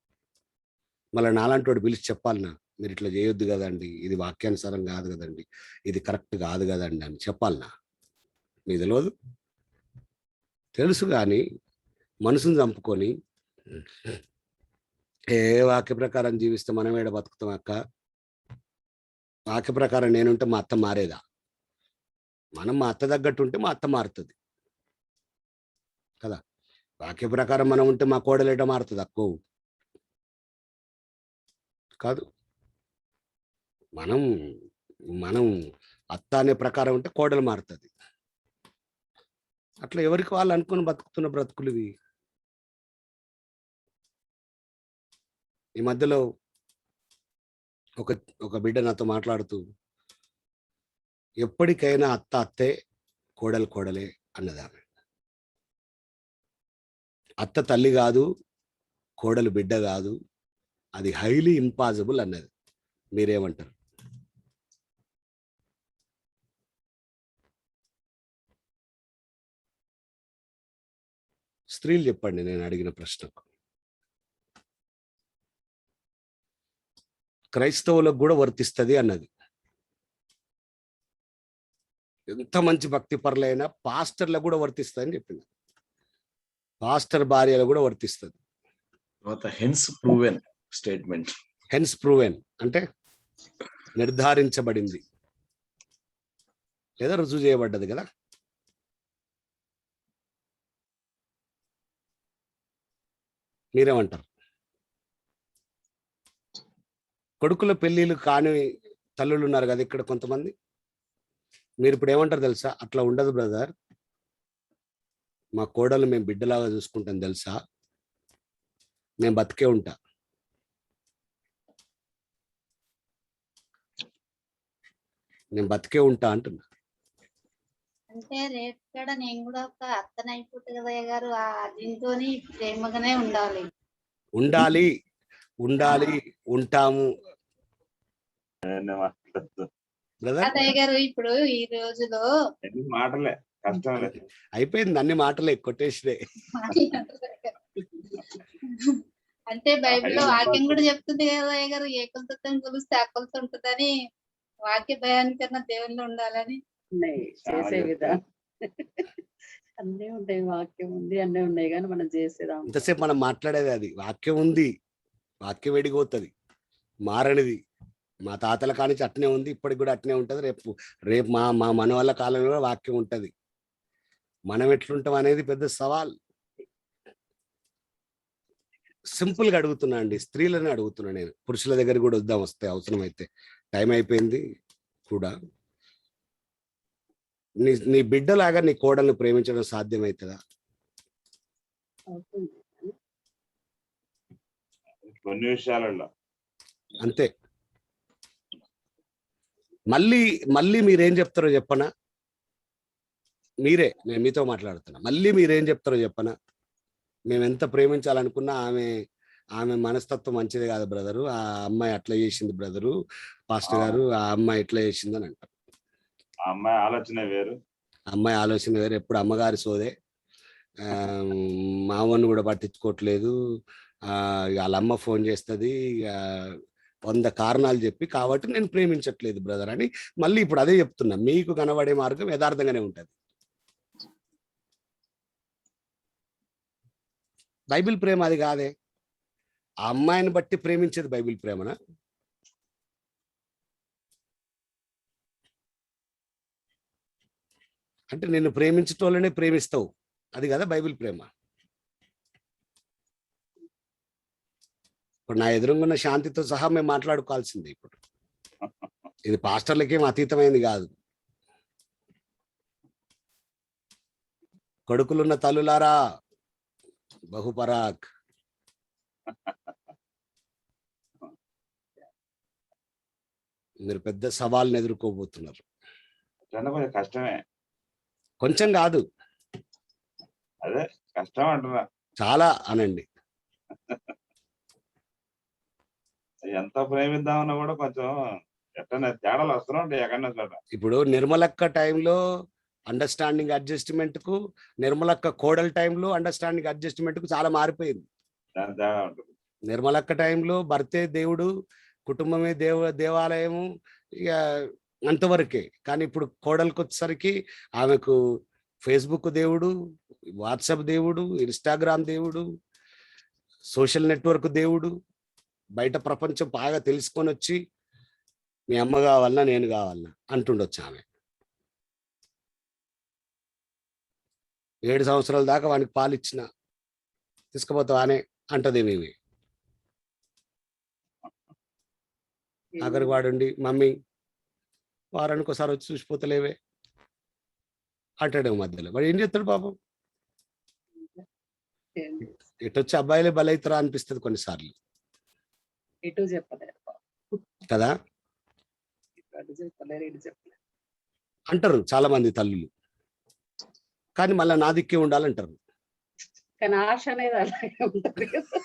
మళ్ళీ నాలాంటి వాడు పిలిచి చెప్పాలన్నా, మీరు ఇట్లా చేయొద్దు కదండి, ఇది వాక్యానుసారం కాదు కదండి, ఇది కరెక్ట్ కాదు కదండి అని చెప్పాలన్నా. మీకు తెలియదు, తెలుసు, కానీ మనసును చంపుకొని వాక్య ప్రకారం జీవిస్తే మనం ఏడ బతుకుతాం అక్క? వాక్య ప్రకారం నేనుంటే మా అత్త మారేదా? మనం మా అత్త తగ్గట్టు ఉంటే మా అత్త మారుతుంది కదా. వాక్య ప్రకారం మనం ఉంటే మా కోడలు ఎట మారుతుంది అక్కో? కాదు. మనం అత్త అనే ప్రకారం ఉంటే కోడలు మారుతుంది. అట్లా ఎవరికి వాళ్ళు అనుకుని బతుకుతున్న బ్రతుకులు ఇవి. ఈ మధ్యలో ఒక బిడ్డ నాతో మాట్లాడుతూ, ఎప్పటికైనా అత్త అత్తే, కోడలు కోడలే అన్నది ఆమె. అత్త తల్లి కాదు, కోడలు బిడ్డ కాదు, అది హైలీ ఇంపాసిబుల్ అన్నది. మీరేమంటారు? స్త్రీలు చెప్పండి నేను అడిగిన ప్రశ్నకు. క్రైస్తవులకు కూడా వర్తిస్తుంది అన్నది. ఎంత మంచి భక్తి పరులైనా పాస్టర్లకు కూడా వర్తిస్తుంది అని చెప్పింది. పాస్టర్ భార్యలు కూడా వర్తిస్తుంది. Hence proven statement. Hence proven అంటే నిర్ధారించబడింది లేదా రుజువు చేయబడ్డది కదా. మీరేమంటారు? కొడుకుల పెళ్ళిళ్ళు కాని తల్లులు ఉన్నారు కదా ఇక్కడ కొంతమంది. మీరు ఇప్పుడు ఏమంటారు తెలుసా? అట్లా ఉండదు బ్రదర్, మా కోడలు మేము బిడ్డలాగా చూసుకుంటాం తెలుసా, నేను బతికే ఉంటా. నేను బతికే ఉంటా అంటున్నా. అంటే రేపు కూడా నేను కూడా ఒక అత్తనైపోతుంది కదా గారు, దీంతోని ప్రేమగానే ఉండాలి. ఉండాలి, ఉంటాము. బ్రదర్ అత్తయ్య గారు ఇప్పుడు ఈ రోజులో ఎన్ని మాటలే కష్టం లేదు. అయిపోయింది, అన్ని మాటలే కొట్టేసినే. అంటే బైబిల్లో వాక్యం కూడా చెప్తుంది కదా అయ్య గారు, ఏ కొలతతో కొలిస్తే ఆ కొలత ఉంటుందని. వాక్య భయానికన్నా దేవుళ్ళు ఉండాలని. ఉన్నాయి చాలా చేసే చెప్తారు. విధానం. అన్నీ ఉంటాయి, వాక్యం ఉంది, అన్నీ ఉన్నాయి, కానీ మనం చేసేదాం. ఇంతసేపు మనం మాట్లాడేది అది. వాక్యం ఉంది, వాక్యం వెడిగోతుంది, మారనిది. మా తాతల కానించి అట్నే ఉంది, ఇప్పటికి కూడా అట్నే ఉంటది. రేపు రేపు మా మా మనవాళ్ళ కాలంలో కూడా వాక్యం ఉంటది. మనం ఎట్లుంటాం అనేది పెద్ద సవాల్. సింపుల్ గా అడుగుతున్నా అండి, స్త్రీలని అడుగుతున్నా నేను. పురుషుల దగ్గర కూడా వద్దాం, వస్తే అవసరం అయితే. టైం అయిపోయింది కూడా. నీ బిడ్డలాగా నీ కోడల్ని ప్రేమించడం సాధ్యమవుతుందా? అవుతుంది. కొన్ని విషయాలలో అంతే. మళ్ళీ మళ్ళీ మీరేం చెప్తారో చెప్పనా? నేను మీతో మాట్లాడుతున్నా. మళ్ళీ మీరేం చెప్తారో చెప్పనా? మేము ఎంత ప్రేమించాలనుకున్నా ఆమె మనస్తత్వం మంచిది కాదు బ్రదరు, ఆ అమ్మాయి అట్లా చేసింది బ్రదరు, పాస్టర్ గారు ఆ అమ్మాయి ఎట్లా చేసింది అని అంటారు. ఆ అమ్మాయి ఆలోచన వేరు. అమ్మాయి ఆలోచన వేరు. ఎప్పుడు అమ్మగారి సోదే. మామూలు కూడా పట్టించుకోవట్లేదు. వాళ్ళ అమ్మ ఫోన్ చేస్తుంది, 100 కారణాలు చెప్పి, కాబట్టి నేను ప్రేమించట్లేదు బ్రదర్ అని మళ్ళీ ఇప్పుడు అదే చెప్తున్నా. మీకు కనబడే మార్గం యథార్థంగానే ఉంటది. బైబిల్ ప్రేమ అది కాదే. ఆ అమ్మాయిని బట్టి ప్రేమించేది బైబిల్ ప్రేమనా? అంటే నిన్ను ప్రేమించటోళ్ళనే ప్రేమిస్తావు, అది కదా బైబిల్ ప్రేమ. ఇప్పుడు నా ఎదురుగున్న శాంతితో సహా మేము మాట్లాడుకోవాల్సింది. ఇప్పుడు ఇది పాస్టర్లకేం అతీతమైంది కాదు. కొడుకులున్న తల్లులారా, బహుపరాక్. మీరు పెద్ద సవాల్ని ఎదుర్కోబోతున్నారు. కొంచెం కష్టమే. కొంచెం కాదు, అదే కష్టం అంటున్నా. చాలా అనండి. ఎంత ప్రేమిద్దామన్నా కూడా కొంచెం ఎట్లా తేడాలు వస్తూనే ఉంటాయి ఎక్కడన్నా చోట. ఇప్పుడు నిర్మలక్క టైంలో అండర్స్టాండింగ్ అడ్జస్ట్మెంట్ కు, నిర్మలక్క కోడల్ టైంలో అండర్స్టాండింగ్ అడ్జస్ట్మెంట్ కు చాలా మారిపోయింది. దాని తేడా ఉంటుంది. నిర్మలక్క టైంలో భర్తే దేవుడు, కుటుంబమే దేవాలయము, ఇక అంతవరకే. కానీ ఇప్పుడు కోడలికి వచ్చేసరికి ఆమెకు ఫేస్బుక్ దేవుడు, వాట్సాప్ దేవుడు, ఇన్స్టాగ్రామ్ దేవుడు, సోషల్ నెట్వర్క్ దేవుడు, బయట ప్రపంచం బాగా తెలుసుకొని వచ్చి మీ అమ్మ కావాలన్నా నేను కావాలన్నా అంటుండొచ్చు ఆమె. 7 సంవత్సరాల దాకా వానికి పాలు ఇచ్చిన తీసుకుపోతావా అనే అంటది. మేమే ఆఖరికి వాడుండి మమ్మీ వారానికి ఒకసారి వచ్చి చూసిపోతలేవే అంటాడు. మధ్యలో వాడు ఏం చేస్తాడు పాపం? ఇటొచ్చి అబ్బాయిలే బలైతరా అనిపిస్తుంది కొన్నిసార్లు ఇటు చెప్పలేరు కదా. అటు చెప్పలేరు, ఇటు చెప్పలేరు అంటారు చాలా మంది తల్లులు, కానీ మళ్ళీ నా దిక్కే ఉండాలంటారు. కానీ ఆశ అనేది అలాగే ఉంటది కదా.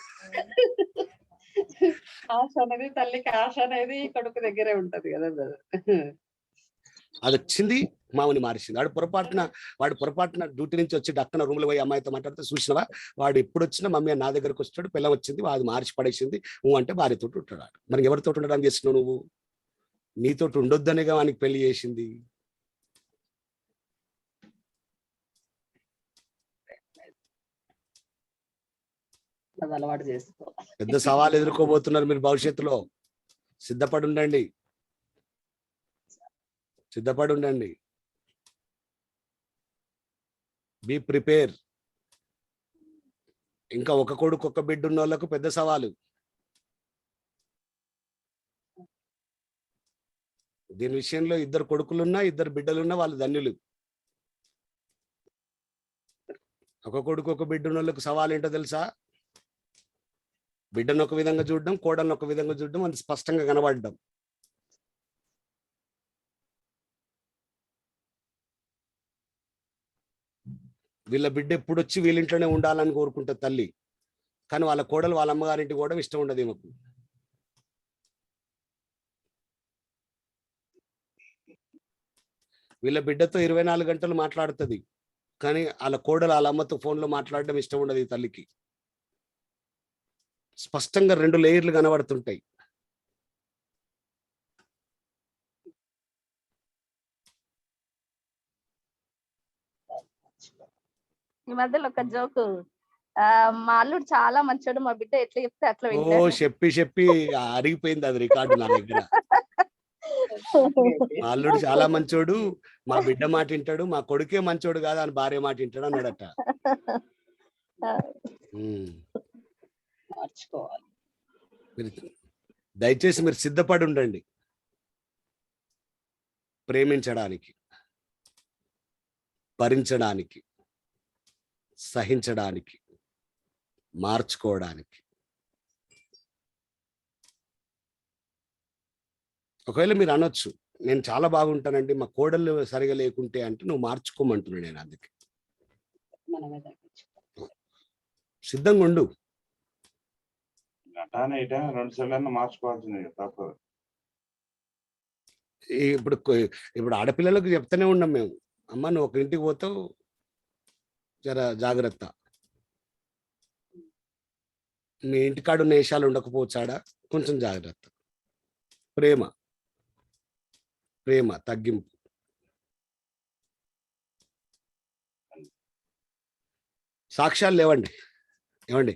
ఆశ అనేది తల్లికి, ఆశ అనేది కొడుకు దగ్గరే ఉంటది కదా. అది వచ్చింది మామని మారిసింది. వాడు పొరపాటున డ్యూటీ నుంచి వచ్చి డక్కన రూమ్లో పోయి అమ్మాయితో మాట్లాడితే చూసినవా, వాడు ఎప్పుడు వచ్చినా మమ్మీ నా దగ్గరకు వచ్చాడు, పిల్ల వచ్చింది, అది మార్చి పడేసింది నువ్వు అంటే భార్యతో ఉంటాడు. మరి ఎవరితో ఉండడానికి చేస్తున్నావు నువ్వు? నీతోటి ఉండొద్దనేగా వానికి పెళ్లి చేసింది. అది అలవాటు చేసుకో. పెద్ద సవాలు ఎదుర్కోబోతున్నారు మీరు భవిష్యత్తులో. సిద్ధపడి ఉండండి. Be prepared. ఇంకా ఒక కొడుకు ఒక బిడ్డ ఉన్న వాళ్ళకు పెద్ద సవాలు. దీని విషయంలో 2 కొడుకులున్నా 2 బిడ్డలున్నా వాళ్ళు ధన్యులు. ఒక కొడుకు ఒక బిడ్డ ఉన్న వాళ్ళకు సవాలు ఏంటో తెలుసా? బిడ్డను ఒక విధంగా చూడడం, కోడలను ఒక విధంగా చూడడం, అది స్పష్టంగా కనబడడం. వీళ్ళ బిడ్డ ఎప్పుడు వచ్చి వీళ్ళింట్లోనే ఉండాలని కోరుకుంటుంది తల్లి, కానీ వాళ్ళ కోడలు వాళ్ళ అమ్మగారింటికి కూడా ఇష్టం ఉండదు ఈమెకు. వీళ్ళ బిడ్డతో 24 గంటలు మాట్లాడుతుంది, కానీ వాళ్ళ కోడలు వాళ్ళ అమ్మతో ఫోన్లో మాట్లాడడం ఇష్టం ఉండదు ఈ తల్లికి. స్పష్టంగా 2 లేయర్లు కనబడుతుంటాయి. ఈ మధ్యలో ఒక జోకు, మా అల్లుడు చాలా మంచోడు, మా బిడ్డ ఎట్లా చెప్తే అట్లా ఓ వింటాడు. చెప్పి అరిగిపోయింది అది రికార్డు నా దగ్గర. మా అల్లుడు చాలా మంచోడు, మా బిడ్డ మాట వింటాడు, మా కొడుకే మంచోడు కాదు అని భార్య మాట వింటాడు అన్నాడట. మార్చుకోవాలి. దయచేసి మీరు సిద్ధపడి ఉండండి ప్రేమించడానికి, భరించడానికి, సహించడానికి, మార్చుకోవడానికి. ఒకవేళ మీరు అనొచ్చు, నేను చాలా బాగుంటానండి, మా కోడళ్ళు సరిగా లేకుంటే అంటే నువ్వు మార్చుకోమంటున్నా. నేను అందుకే మనమే తగ్గించుకోవాలి. సిద్ధంగా ఉండు. గంటనే ఇట 2 సార్లు మార్చుకోవాల్సింది తప్పదు. ఇప్పుడు ఆడపిల్లలకు చెప్తూనే ఉన్నాం మేము, అమ్మ నువ్వు ఒక ఇంటికి పోతావు, జర జాగ్రత్త, మీ ఇంటికాడు నేషాలు ఉండకపోవచ్చాడా, కొంచెం జాగ్రత్త. ప్రేమ ప్రేమ తగ్గింపు. సాక్ష్యాలు లేవండి. ఏమండి,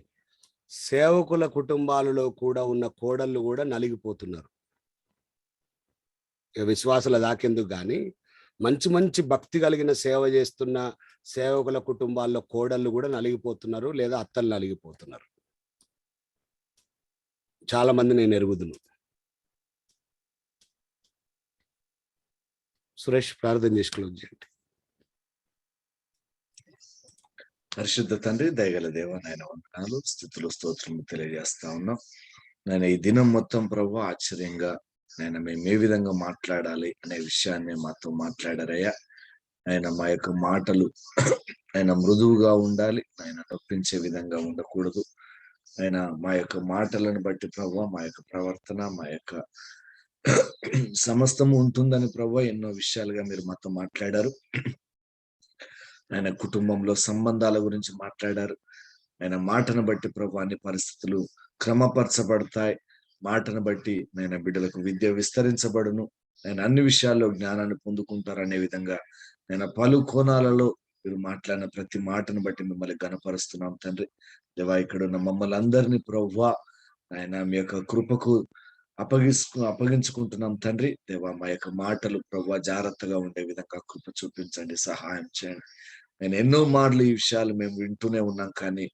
సేవకుల కుటుంబాలలో కూడా ఉన్న కోడళ్ళు కూడా నలిగిపోతున్నారు. విశ్వాసుల దాకెందుకు కానీ మంచి మంచి భక్తి కలిగిన సేవ చేస్తున్న సేవకుల కుటుంబాల్లో కోడళ్ళు కూడా నలిగిపోతున్నారు, లేదా అత్తలు నలిగిపోతున్నారు. చాలా మంది నేను ఎరుగుదును. సురేష్ ప్రార్థన చేసి క్లోజ్ చేయండి. పరిశుద్ధ తండ్రి, దయగల దేవ, నాయన వందనాలు, స్తుతులు, స్తోత్రము తెలియజేస్తా ఉన్నాం. నేను ఈ దినం మొత్తం ప్రభు ఆశ్చర్యంగా ఆయన మేము ఏ విధంగా మాట్లాడాలి అనే విషయాన్ని మాతో మాట్లాడారయ్యా. ఆయన మా యొక్క మాటలు ఆయన మృదువుగా ఉండాలి, ఆయన నొప్పించే విధంగా ఉండకూడదు. ఆయన మా యొక్క మాటలను బట్టి ప్రభు మా యొక్క ప్రవర్తన, మా యొక్క సమస్తము ఉంటుందని ప్రభు ఎన్నో విషయాలుగా మీరు మాతో మాట్లాడారు. ఆయన కుటుంబంలో సంబంధాల గురించి మాట్లాడారు. ఆయన మాటను బట్టి ప్రభు అన్ని పరిస్థితులు క్రమపరచబడతాయి. మాటను బట్టి ఆయన బిడ్డలకు విద్య విస్తరించబడును, ఆయన అన్ని విషయాల్లో జ్ఞానాన్ని పొందుకుంటారు అనే విధంగా ఆయన పలు కోణాలలో మీరు మాట్లాడిన ప్రతి మాటను బట్టి మిమ్మల్ని గణపరుస్తున్నాం తండ్రి. దేవా, ఇక్కడ ఉన్న మమ్మల్ని అందరినీ ప్రభువా ఆయన మీ యొక్క కృపకు అప్పగించుకుంటున్నాం తండ్రి. దేవా, మా యొక్క మాటలు ప్రభువా జాగ్రత్తగా ఉండే విధంగా కృప చూపించండి, సహాయం చేయండి. నేను ఎన్నో మార్లు ఈ విషయాలు మేము వింటూనే ఉన్నాం, కానీ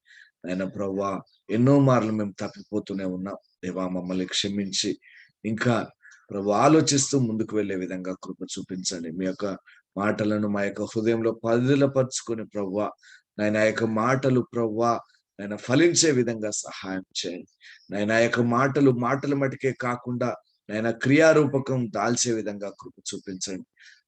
ఆయన ప్రభువా ఎన్నో మార్లు మేము తప్పిపోతూనే ఉన్నాం. దేవా, మమ్మల్ని క్షమించి ఇంకా ప్రభు ఆలోచిస్తూ ముందుకు వెళ్లే విధంగా కృప చూపించండి. మీ యొక్క మాటలను మా యొక్క హృదయంలో పదిలపరుచుకొని ప్రభువా నాయన యొక్క మాటలు ప్రభువా నాయన ఫలించే విధంగా సహాయం చేయండి. నాయన యొక్క మాటలు మటుకే కాకుండా నాయన క్రియారూపకం దాల్చే విధంగా కృప చూపించండి.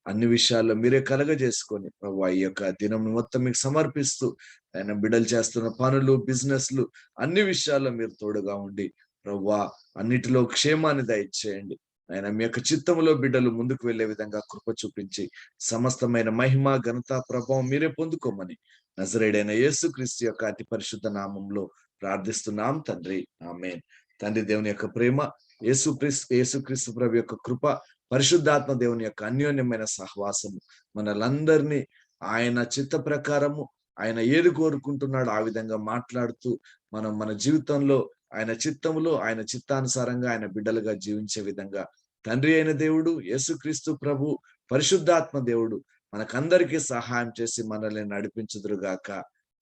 అన్ని విషయాల్లో మీరే కలగజేసుకొని ప్రభువా ఈ యొక్క దినం మొత్తం మీకు సమర్పిస్తూ ఆయన బిడ్డలు చేస్తున్న పనులు, బిజినెస్లు అన్ని విషయాల్లో మీరు తోడుగా ఉండి ప్రభువా అన్నిటిలో క్షేమాన్ని దయచేయండి. ఆయన మీ యొక్క చిత్తములో బిడ్డలు ముందుకు వెళ్లే విధంగా కృప చూపించి సమస్తమైన మహిమ, ఘనత, ప్రభావం మీరే పొందుకోమని నజరేయుడైన యేసుక్రీస్తు యొక్క అతి పరిశుద్ధ నామంలో ప్రార్థిస్తున్నాం తండ్రి, ఆమేన్. తండ్రి దేవుని యొక్క ప్రేమ, యేసుక్రీస్తు ప్రభు యొక్క కృప, పరిశుద్ధాత్మ దేవుని యొక్క అన్యోన్యమైన సహవాసము మనలందరినీ ఆయన చిత్త ప్రకారము ఆయన ఏది కోరుకుంటున్నాడో ఆ విధంగా మాట్లాడుతూ మనం మన జీవితంలో ఆయన చిత్తములో ఆయన చిత్తానుసారంగా ఆయన బిడ్డలుగా జీవించే విధంగా తండ్రి అయిన దేవుడు, యేసుక్రీస్తు ప్రభు, పరిశుద్ధాత్మ దేవుడు మనకందరికీ సహాయం చేసి మనల్ని నడిపించుదురుగాక.